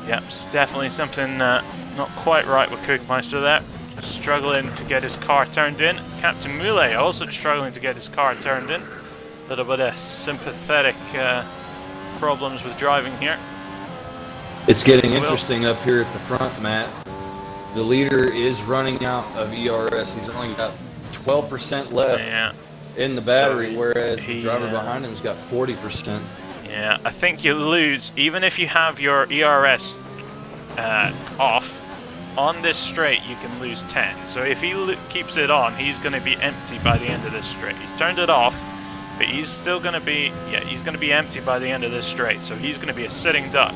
Yep, it's definitely something not quite right with Quickmeister there. Struggling to get his car turned in. Captain Muley also struggling to get his car turned in. A little bit of sympathetic problems with driving here. It's getting interesting up here at the front, Matt. The leader is running out of ERS. He's only got 12% left in the battery, whereas the driver behind him's got 40%. Yeah, I think you lose, even if you have your ERS off, on this straight you can lose 10. So if he keeps it on, he's going to be empty by the end of this straight. He's turned it off, but he's still going to be, he's going to be empty by the end of this straight. So he's going to be a sitting duck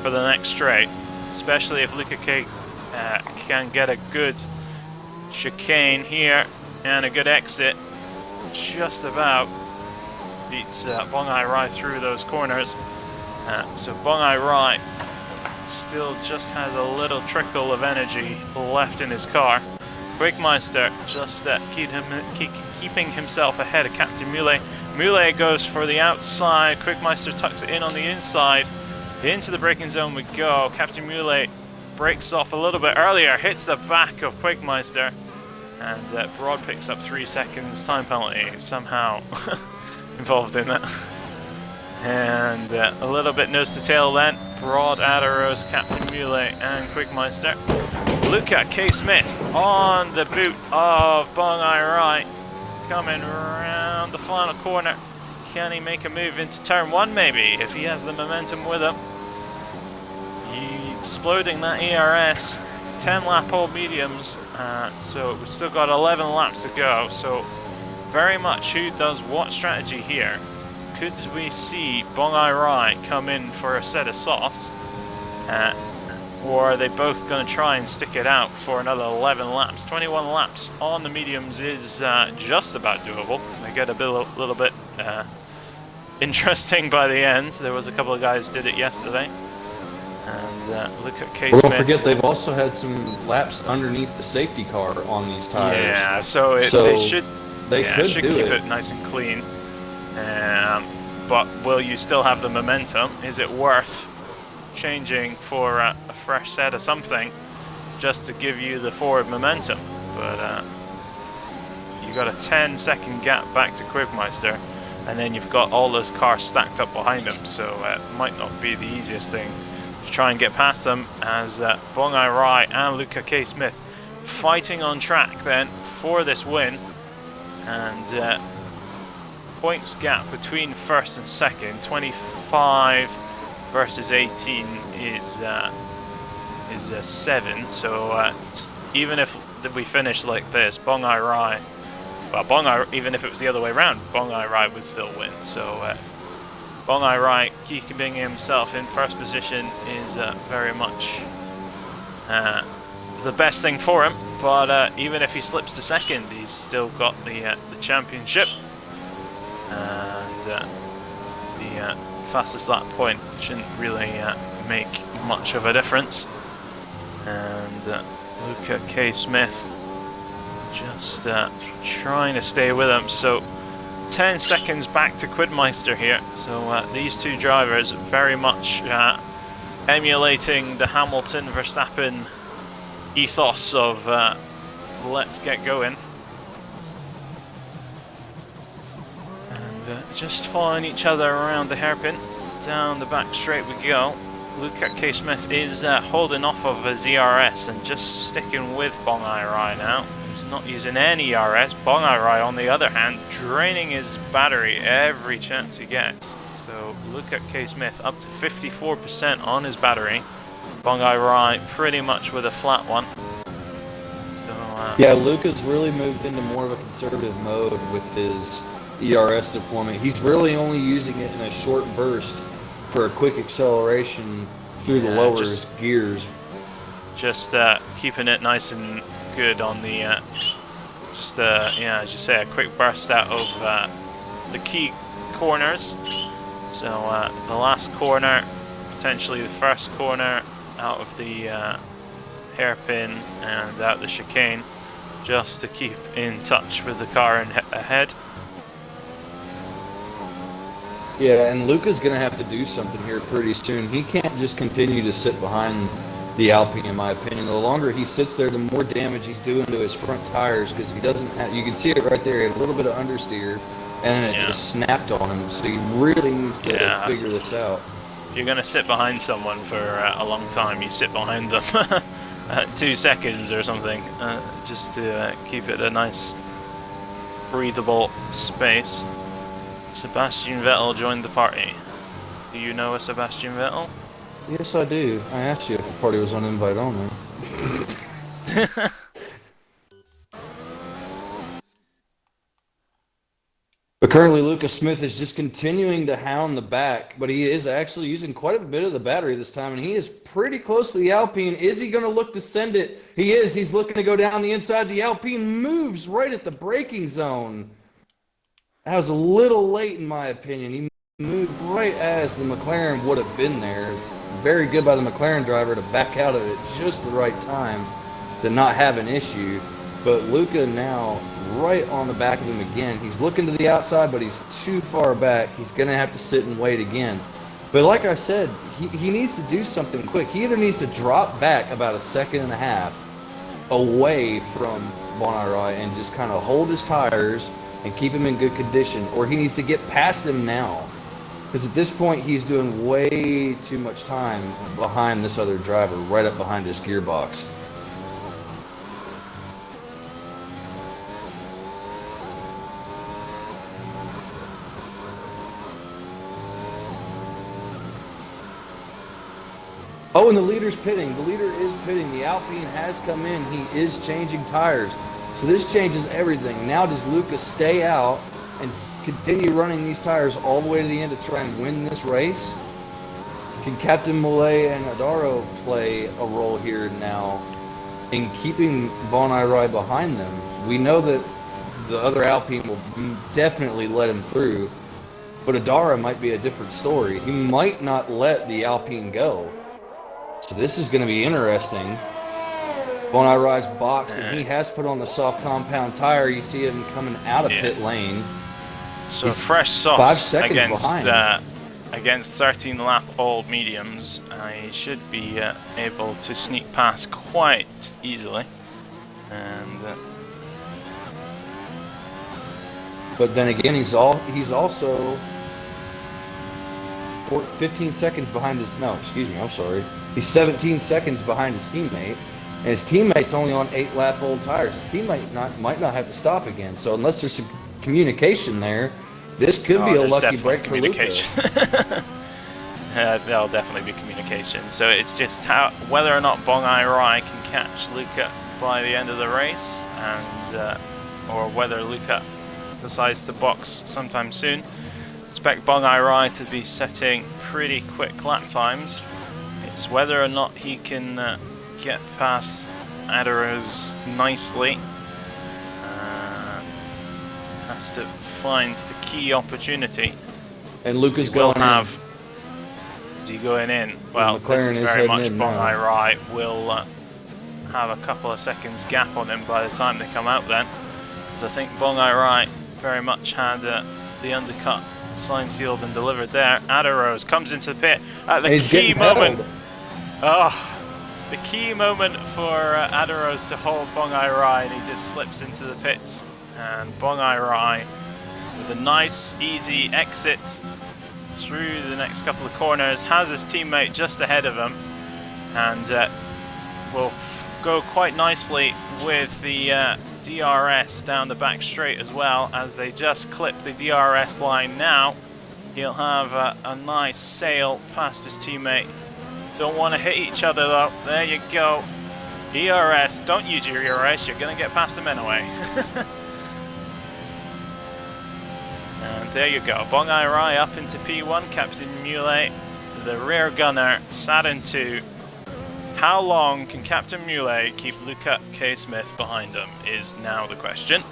for the next straight, especially if Luca K can get a good chicane here and a good exit. Just about beats Bongai Rai through those corners. So Bongai Rai still just has a little trickle of energy left in his car. Quickmeister just keeping himself ahead of Captain Muley. Muley goes for the outside. Quickmeister tucks it in on the inside. Into the braking zone we go. Captain Muley breaks off a little bit earlier, hits the back of Quickmeister, and Broad picks up 3 seconds time penalty somehow involved in it. And a little bit nose to tail then. Broad, Adarose, Captain Muley, and Quickmeister. Luca K. Smith on the boot of Bongai Rai, coming around the final corner. Can he make a move into turn 1 maybe, if he has the momentum with him? He's exploding that ERS. 10 lap all mediums, so we've still got 11 laps to go. So very much who does what strategy here. Could we see Bongai Rai come in for a set of softs? Or are they both going to try and stick it out for another 11 laps? 21 laps on the mediums is just about doable. They get a little bit interesting by the end. There was a couple of guys did it yesterday. And look at K. Well, Smith. don't forget they've also had some laps underneath the safety car on these tires. Yeah, so they could keep it nice and clean. But will you still have the momentum? Is it worth changing for a fresh set of something just to give you the forward momentum? But you got a 10-second gap back to Quickmeister, and then you've got all those cars stacked up behind him, so it might not be the easiest thing to try and get past them, as Bongai Rai and Luca K. Smith fighting on track then for this win. And points gap between first and second, 25 versus 18 is 7. So even if we finish like this, Bongai Rai, well, even if it was the other way around, Bongai Rai would still win. So Bongai Rai keeping himself in first position is very much the best thing for him. But even if he slips to second, he's still got the championship. And the fastest lap point shouldn't really make much of a difference. And Luca K. Smith just trying to stay with him. So 10 seconds back to Quidmeister here. So these two drivers very much emulating the Hamilton Verstappen ethos of let's get going. And just following each other around the hairpin. Down the back straight we go. Luca K. Smith is holding off of a ZRS and just sticking with Bong Rai now. He's not using any ERS. Bong Rai, on the other hand, draining his battery every chance he gets. So Luca K. Smith up to 54% on his battery. Bong Rai pretty much with a flat one. So, yeah, Luca's really moved into more of a conservative mode with his ERS deployment. He's really only using it in a short burst for a quick acceleration through the lower gears. Just keeping it nice and good on the, yeah, as you say, a quick burst out of the key corners. So the last corner, potentially the first corner out of the hairpin and out the chicane, just to keep in touch with the car ahead. Yeah, and Luca's going to have to do something here pretty soon. He can't just continue to sit behind the Alpine, in my opinion. The longer he sits there, the more damage he's doing to his front tires, because he doesn't have, you can see it right there, he had a little bit of understeer, and it just snapped on him. So he really needs to figure this out. If you're going to sit behind someone for a long time, you sit behind them 2 seconds or something, just to keep it a nice, breathable space. Sebastian Vettel joined the party. Do you know a Sebastian Vettel? Yes, I do. I asked you if the party was on invite only. But currently, Luca Smith is just continuing to hound the back, but he is actually using quite a bit of the battery this time, and he is pretty close to the Alpine. Is he going to look to send it? He is. He's looking to go down the inside. The Alpine moves right at the braking zone. That was a little late, in my opinion. He moved right as the McLaren would have been there. Very good by the McLaren driver to back out of it just the right time to not have an issue. But Luca now right on the back of him again. He's looking to the outside, but he's too far back. He's going to have to sit and wait again. But like I said, he needs to do something quick. He either needs to drop back about 1.5 seconds away from Bong Rai and just kind of hold his tires and keep him in good condition, or he needs to get past him now. Because at this point, he's doing way too much time behind this other driver, right up behind his gearbox. Oh, and the leader's pitting. The leader is pitting. The Alpine has come in. He is changing tires. So this changes everything. Now does Luca stay out and continue running these tires all the way to the end to try and win this race? Can Captain Millet and Adaro play a role here now in keeping Bong Rai behind them? We know that the other Alpine will definitely let him through, but Adara might be a different story. He might not let the Alpine go. So this is going to be interesting. Bong Rai's boxed, and he has put on the soft compound tire. You see him coming out of pit lane. So he's fresh softs against 13-lap-old mediums. He should be able to sneak past quite easily. And but then again, he's also 15 seconds behind his. No, excuse me. I'm sorry. He's 17 seconds behind his teammate. And his teammate's only on 8-lap-old tires. His teammate might not have to stop again. So unless there's some communication there, this could be a lucky break for Luca. There'll definitely be communication. So it's just whether or not Bong Rai can catch Luca by the end of the race, and or whether Luca decides to box sometime soon. Expect Bong Rai to be setting pretty quick lap times. It's whether or not he can get past Adaros nicely. Has to find the key opportunity. And Luca's going have strategy going in. Well, this McLaren is is very heading much in Bong now. Hai Rai will have a couple of seconds gap on him by the time they come out then. So I think Bong Hai Rai very much had the undercut signed, sealed and delivered there. Adarose comes into the pit at the key moment. Oh, the key moment for Adarose to hold Bong Hai Rai, and he just slips into the pits. And Bong Hai Rai with a nice, easy exit through the next couple of corners, has his teammate just ahead of him, and will go quite nicely with the DRS down the back straight as well, as they just clip the DRS line now. He'll have a nice sail past his teammate. Don't want to hit each other though. There you go. ERS, don't use your ERS, you're going to get past him anyway. And there you go. Bong Hai Rai up into P1, Captain Muley, the rear gunner, sat in 2. How long can Captain Muley keep Luca K. Smith behind him is now the question.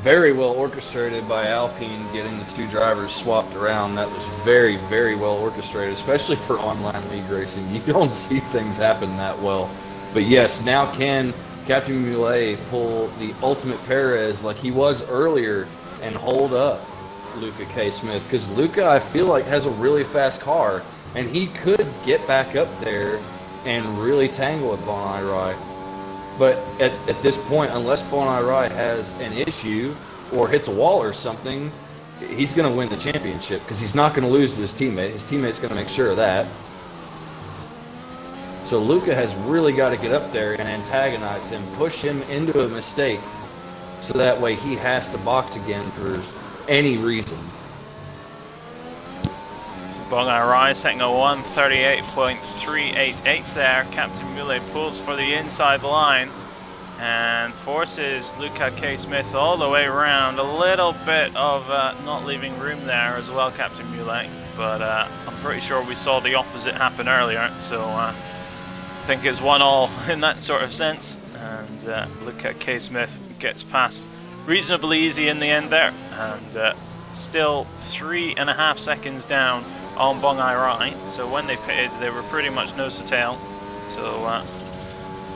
Very well orchestrated by Alpine, getting the 2 drivers swapped around. That was very, very well orchestrated, especially for online league racing. You don't see things happen that well. But yes, now can Captain Muley pull the ultimate Perez like he was earlier and hold up Luca K. Smith? Because Luca, I feel like, has a really fast car, and he could get back up there and really tangle with Bong Hai Rai. But at this point, unless Bong Hai Rai has an issue or hits a wall or something, he's going to win the championship, because he's not going to lose to his teammate. His teammate's going to make sure of that. So Luca has really got to get up there and antagonize him, push him into a mistake, so that way he has to box again for any reason. Bong Hai Rai setting a 1:38.388 there. Captain Muley pulls for the inside line and forces Luca K. Smith all the way around. A little bit of not leaving room there as well, Captain Muley. But I'm pretty sure we saw the opposite happen earlier. So I think it's 1-1 in that sort of sense. And Luca K. Smith gets past reasonably easy in the end there. And still 3.5 seconds down on Bong Hai Rai. So when they pitted, they were pretty much nose to tail. So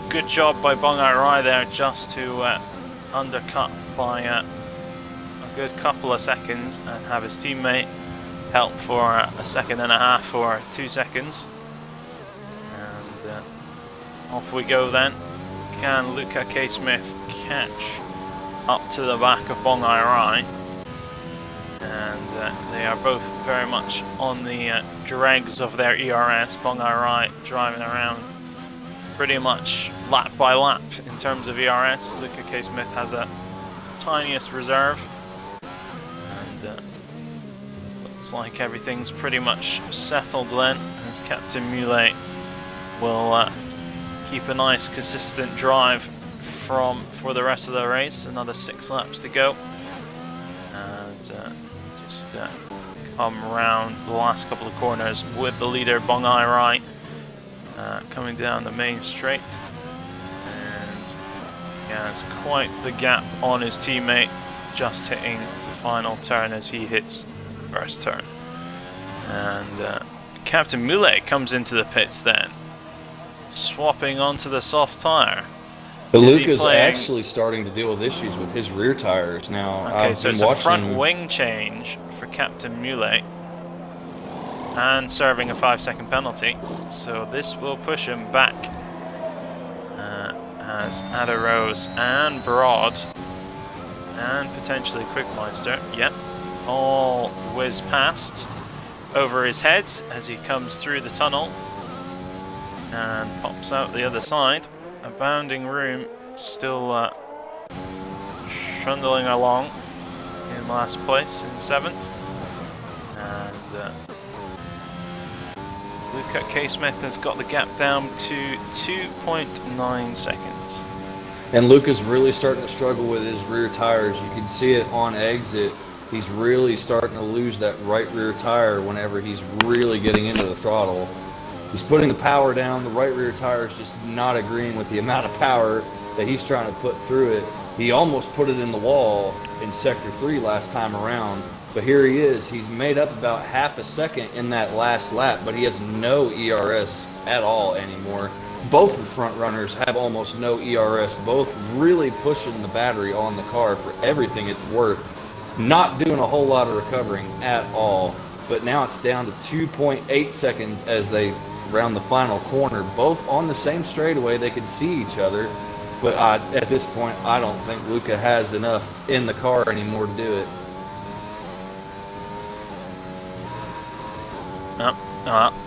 good job by Bong Hai Rai there, just to undercut by a good couple of seconds and have his teammate help for 1.5 seconds or 2 seconds. And off we go then. Can Luca K. Smith catch up to the back of Bong Hai Rai? And they are both very much on the dregs of their ERS. Bong Hai Rai driving around pretty much lap by lap in terms of ERS. Luca K. Smith has a tiniest reserve. And looks like everything's pretty much settled then, as Captain Muley will keep a nice consistent drive for the rest of the race. Another 6 laps to go. Just come around the last couple of corners with the leader Bong Hai Rai coming down the main straight, and he has quite the gap on his teammate, just hitting the final turn as he hits the first turn. And Captain Muley comes into the pits then, swapping onto the soft tire. But Luca's actually starting to deal with issues with his rear tires now. Okay, so it's a front wing change for Captain Muley, and serving a 5-second penalty. So this will push him back as Adarose and Broad and potentially Quickmeister, yep, all whiz past over his head as he comes through the tunnel and pops out the other side. Abounding room, still trundling along in last place, in 7th. And Luca K. Smith has got the gap down to 2.9 seconds. And Luca's really starting to struggle with his rear tires. You can see it on exit. He's really starting to lose that right rear tire whenever he's really getting into the throttle. He's putting the power down. The right rear tire is just not agreeing with the amount of power that he's trying to put through it. He almost put it in the wall in Sector 3 last time around, But here he is. He's made up about half a second in that last lap, but he has no ERS at all anymore. Both the front runners have almost no ERS, both really pushing the battery on the car for everything it's worth. Not doing a whole lot of recovering at all. But now it's down to 2.8 seconds as they round the final corner. Both on the same straightaway, they can see each other. But at this point, I don't think Luca has enough in the car anymore to do it.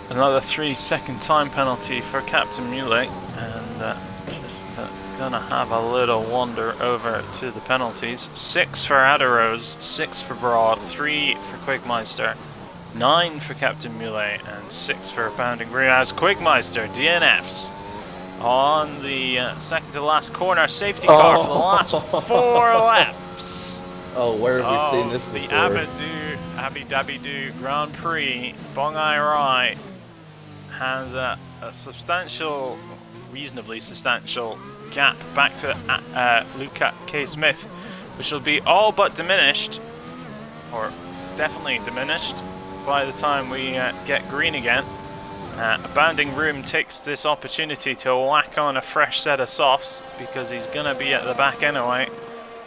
Another 3-second time penalty for Captain Muley, and just gonna have a little wander over to the penalties. 6 for Adarose, 6 for Broad, 3 for Quigmeister, 9 for Captain Muley, and 6 for Bounding Green as Quigmeister DNFs on the second to last corner safety car for the last 4 laps. Oh, where have we seen this before? The Abu Dhabi Grand Prix. Bongai Rai has a substantial, reasonably substantial gap back to Luca K. Smith, which will be all but diminished, or definitely diminished, by the time we get green again. Bounding Room takes this opportunity to whack on a fresh set of softs because he's going to be at the back anyway.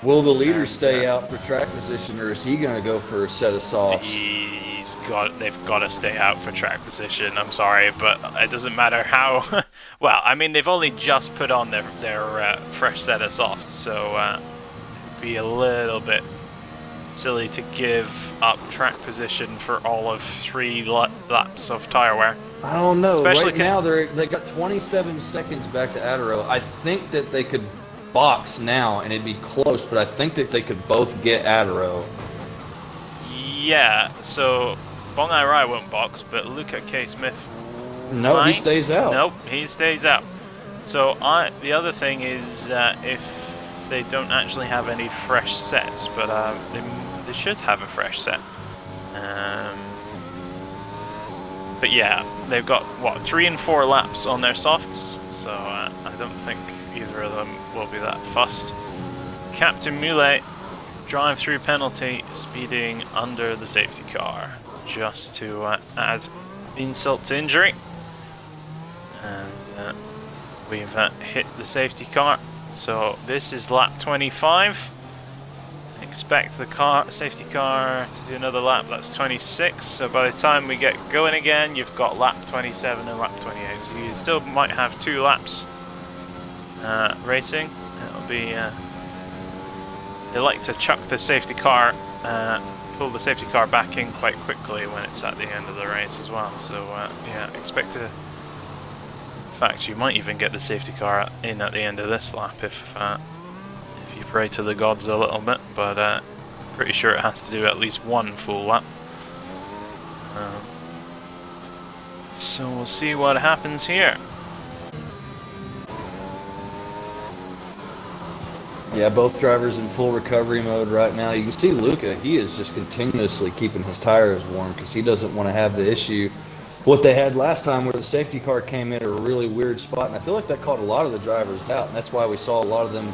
Will the leader stay out for track position, or is he going to go for a set of softs? They've got to stay out for track position. I'm sorry, but it doesn't matter how. Well, I mean, they've only just put on their fresh set of softs, so it'd be a little bit silly to give up track position for all of 3 laps of tire wear. I don't know. Especially right now, they got 27 seconds back to Adaro. I think that they could box now, and it'd be close, but I think that they could both get Adaro. Yeah, so Bongai Rai won't box, but Luca K. Smith No, he stays out. Nope, he stays out. So the other thing is if they don't actually have any fresh sets, but they should have a fresh set. But yeah, they've got, what, 3 and 4 laps on their softs, so I don't think either of them will be that fussed. Captain Muley, drive-through penalty, speeding under the safety car, just to add insult to injury. And we've hit the safety car, so this is lap 25. Expect the safety car to do another lap. That's 26. So by the time we get going again, you've got lap 27 and lap 28. So you still might have 2 laps racing. It'll be. They like to chuck the safety car, pull the safety car back in quite quickly when it's at the end of the race as well. So yeah, expect to. In fact, you might even get the safety car in at the end of this lap if you pray to the gods a little bit, but I'm pretty sure it has to do at least 1 full lap. So we'll see what happens here. Yeah, both drivers in full recovery mode right now. You can see Luca, he is just continuously keeping his tires warm because he doesn't want to have the issue what they had last time where the safety car came in at a really weird spot, and I feel like that caught a lot of the drivers out, and that's why we saw a lot of them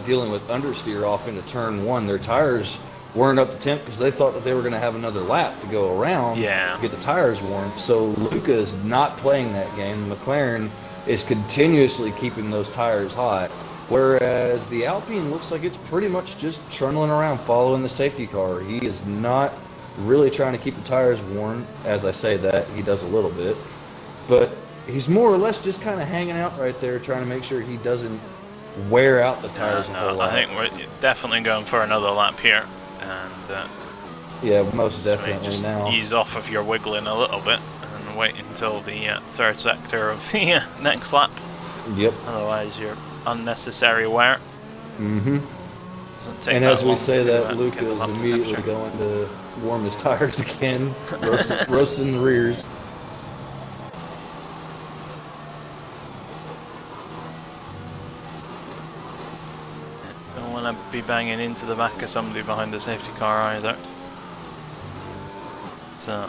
dealing with understeer off into turn 1. Their tires weren't up to temp because they thought that they were going to have another lap to go around to get the tires warm. So Luca is not playing that game. McLaren is continuously keeping those tires hot, whereas the Alpine looks like it's pretty much just trundling around following the safety car. He is not really trying to keep the tires warm. As I say that, he does a little bit, but he's more or less just kind of hanging out right there trying to make sure he doesn't wear out the tires a whole lot. I think we're definitely going for another lap here, and yeah, most definitely just now. Ease off of your wiggling a little bit and wait until the third sector of the next lap. Yep. Otherwise, you're unnecessary wear. Mm-hmm. And as we say that, Luca is immediately going to warm his tires again, roasting the rears. Don't want to be banging into the back of somebody behind the safety car either. So.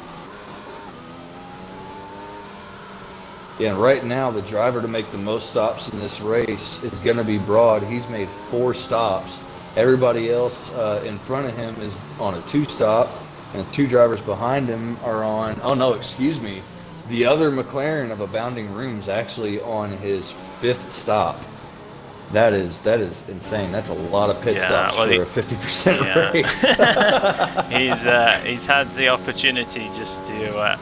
Yeah, right now the driver to make the most stops in this race is going to be Broad. He's made 4 stops. Everybody else in front of him is on a 2-stop, and 2 drivers behind him are on. Oh no, excuse me. The other McLaren of Abounding Room's actually on his 5th stop. That is insane. That's a lot of pit stops for a 50% race. He's had the opportunity just to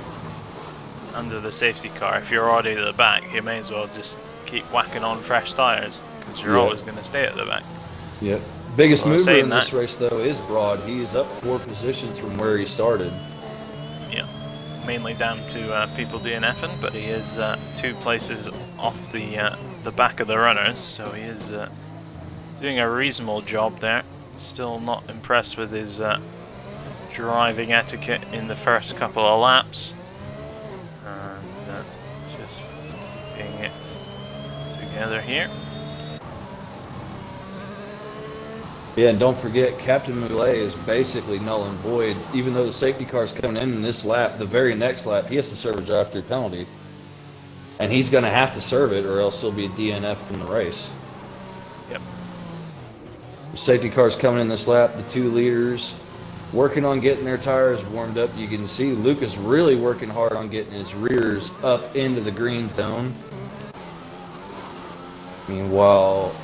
under the safety car. If you're already at the back, you may as well just keep whacking on fresh tires because you're always going to stay at the back. Yep. Biggest mover in this race though is Broad. He is up 4 positions from where he started. Yeah, mainly down to people DNFing, but he is 2 places off the back of the runners, so he is doing a reasonable job there. Still not impressed with his driving etiquette in the first couple of laps, and just keeping it together here. Yeah, and don't forget, Captain Moulet is basically null and void. Even though the safety car's coming in this lap, the very next lap, he has to serve a drive-through penalty. And he's going to have to serve it, or else he'll be a DNF from the race. Yep. The safety car's coming in this lap. The 2 leaders working on getting their tires warmed up. You can see Luca's really working hard on getting his rears up into the green zone. Meanwhile,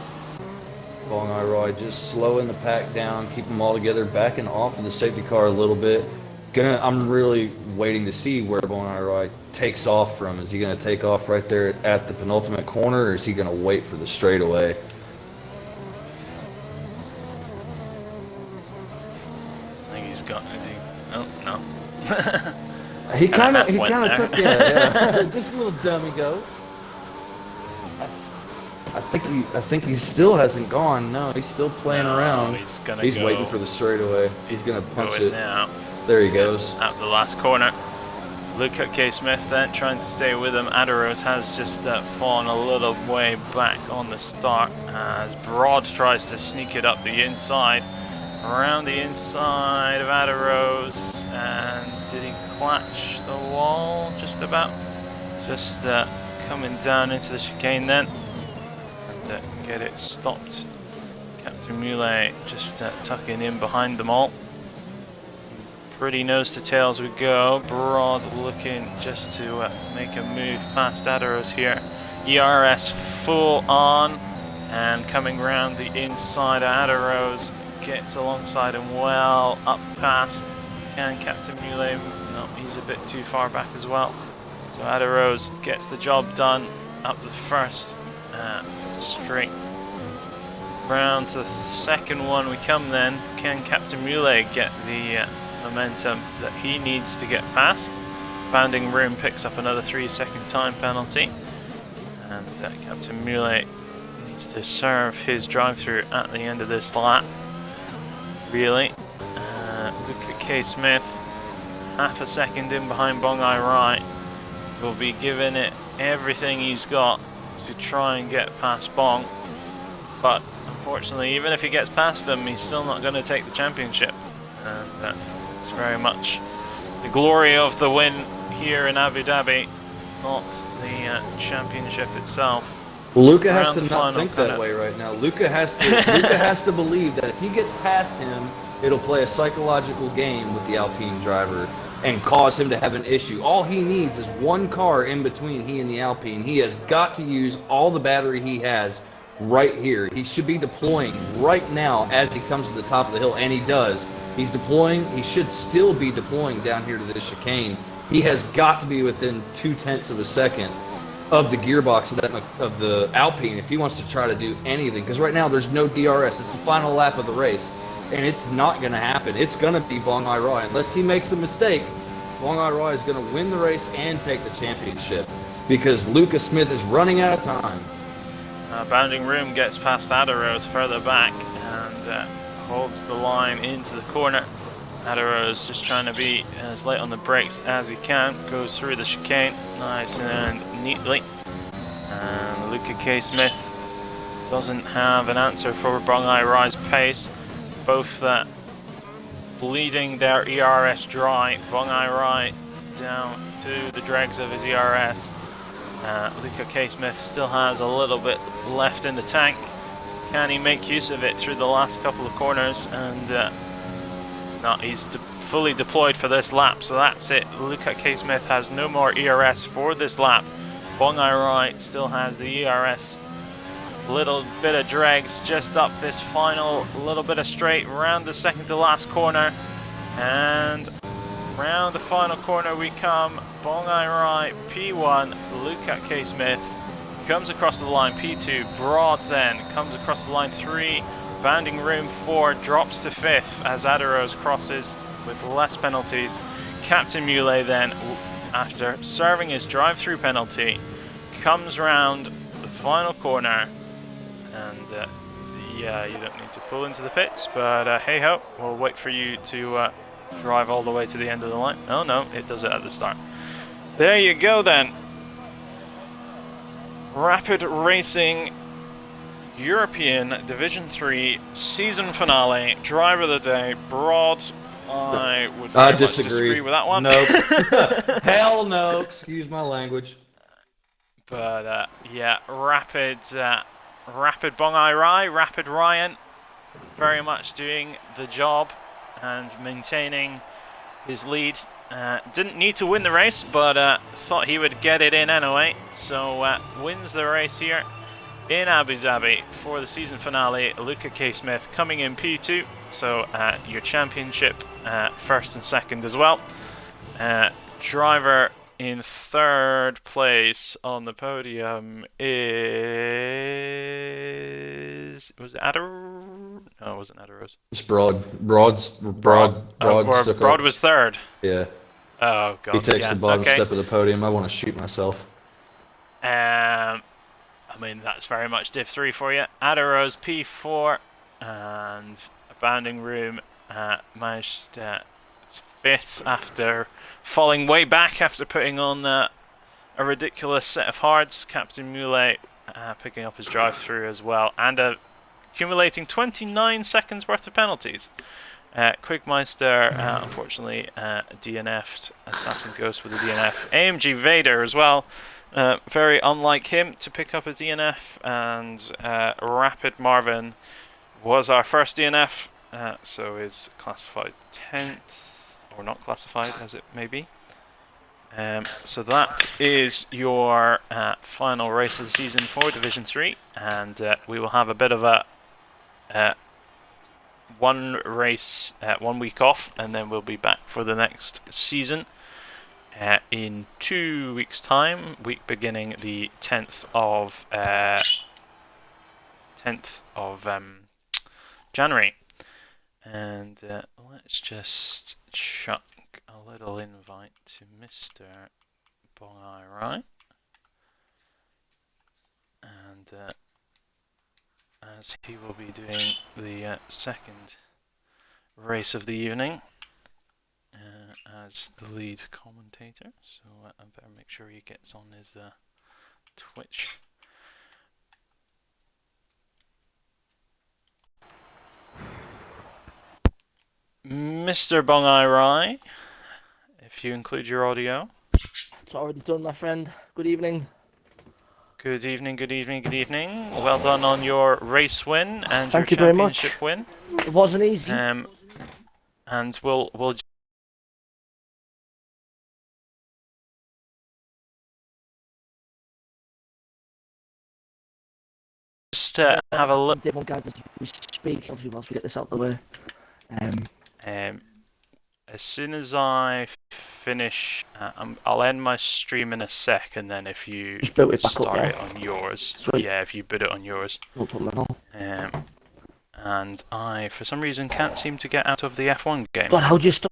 Bong Iroy just slowing the pack down, keep them all together, backing off of the safety car a little bit. I'm really waiting to see where Bong Iroy takes off from. Is he going to take off right there at the penultimate corner, or is he going to wait for the straightaway? I think he's got. Oh no. he kind of took just a little dummy go. I think he still hasn't gone. No, he's still playing around. He's waiting for the straightaway. He's gonna punch it. Now. There he goes. At the last corner. Luca K. Smith then trying to stay with him. Adaros has just fallen a little way back on the start as Broad tries to sneak it up the inside. Around the inside of Adaros, and did he clutch the wall just about? Just coming down into the chicane then. Get it stopped. Captain Moulet just tucking in behind them all. Pretty nose to tail as we go. Broad looking just to make a move past Adaros here. ERS full on and coming round the inside of Adaros. Gets alongside him well up past. Can Captain Moulet? No, he's a bit too far back as well. So Adaros gets the job done up the first straight. Round to the second one we come then. Can Captain Moulet get the momentum that he needs to get past? Abounding Room picks up another 3-second time penalty. And Captain Moulet needs to serve his drive-through at the end of this lap. Really. Luca K. Smith, half a second in behind Bong Iroy, will be giving it everything he's got to try and get past Bong, but unfortunately even if he gets past him, he's still not going to take the championship, and it's very much the glory of the win here in Abu Dhabi, not the championship itself. Well, Luca has to not think that way right now. Luca has to believe that if he gets past him, it'll play a psychological game with the Alpine driver and cause him to have an issue. All he needs is one car in between he and the Alpine. He has got to use all the battery he has right here. He should be deploying right now as he comes to the top of the hill, and he does. He's deploying. He should still be deploying down here to this chicane. He has got to be within 0.2 of a second of the gearbox of the Alpine if he wants to try to do anything, because right now there's no DRS. It's the final lap of the race, and it's not going to happen. It's going to be Bong Iroy. Unless he makes a mistake, Bong Iroy is going to win the race and take the championship, because Luca Smith is running out of time. Abounding Room gets past Adaros further back and holds the line into the corner. Adaros just trying to be as light on the brakes as he can, goes through the chicane nice and neatly. And Luca K. Smith doesn't have an answer for Bong Iroy's pace. Both bleeding their ERS dry. Bong Iroy down to the dregs of his ERS. Luca K. Smith still has a little bit left in the tank. Can he make use of it through the last couple of corners? And no, he's fully deployed for this lap, so that's it. Luca K-Smith has no more ERS for this lap. Bongai Rai still has the ERS. Little bit of dregs just up this final little bit of straight, round the second to last corner, and round the final corner we come. Bongai Rai P1, Luca K-Smith comes across the line. P2, Broad then comes across the line. 3, Bounding Room 4 drops to 5th as Adaros crosses with less penalties. Captain Muley then, after serving his drive-through penalty, comes round the final corner, and yeah, you don't need to pull into the pits, but hey ho, we'll wait for you to drive all the way to the end of the line. Oh no, it does it at the start. There you go then. Rapid Racing European Division 3 season finale, driver of the day, Broad. I would very much disagree with that one. Nope. Hell no. Excuse my language. But yeah, rapid Bongai Rai, rapid Ryan, very much doing the job and maintaining his lead. Didn't need to win the race, but thought he would get it in anyway. So wins the race here in Abu Dhabi for the season finale. Luca K-Smith coming in P2, so your championship first and second as well. Driver in third place on the podium is... was it Adder? No, it wasn't Adaros. It's Broad. Broad was third. Yeah. Oh god. He takes the bottom step of the podium. I want to shoot myself. I mean, that's very much Div 3 for you. Adaros P4 and Bounding Room managed 5th after falling way back after putting on a ridiculous set of hards. Captain Muley picking up his drive-through as well, and accumulating 29 seconds worth of penalties. Quigmeister unfortunately DNF'd. Assassin Ghost with a DNF. AMG Vader as well. Very unlike him to pick up a DNF, and Rapid Marvin was our first DNF, so is classified 10th, or not classified as it may be. So that is your final race of the season for Division 3, and we will have a bit of a one race, 1 week off, and then we'll be back for the next season in 2 weeks' time. Week beginning the 10th of January, and let's just chuck a little invite to Mr. Bongai Rai, and as he will be doing the second race of the evening as the lead commentator, so I better make sure he gets on his Twitch. Mr. Bongai Rai, if you include your audio. It's already done, my friend. Good evening. Good evening, good evening, good evening. Well done on your race win and Thank your you very much. championship win. It wasn't easy. And we'll just have a look. Guys, as we speak, obviously, whilst we get this out of the way. As soon as I finish, I'll end my stream in a sec, and then if you Just boot it back start up, it on yours, Sweet. yeah, if you boot it on yours. No problem at all. And I, for some reason, can't seem to get out of the F1 game. God, how do you stop?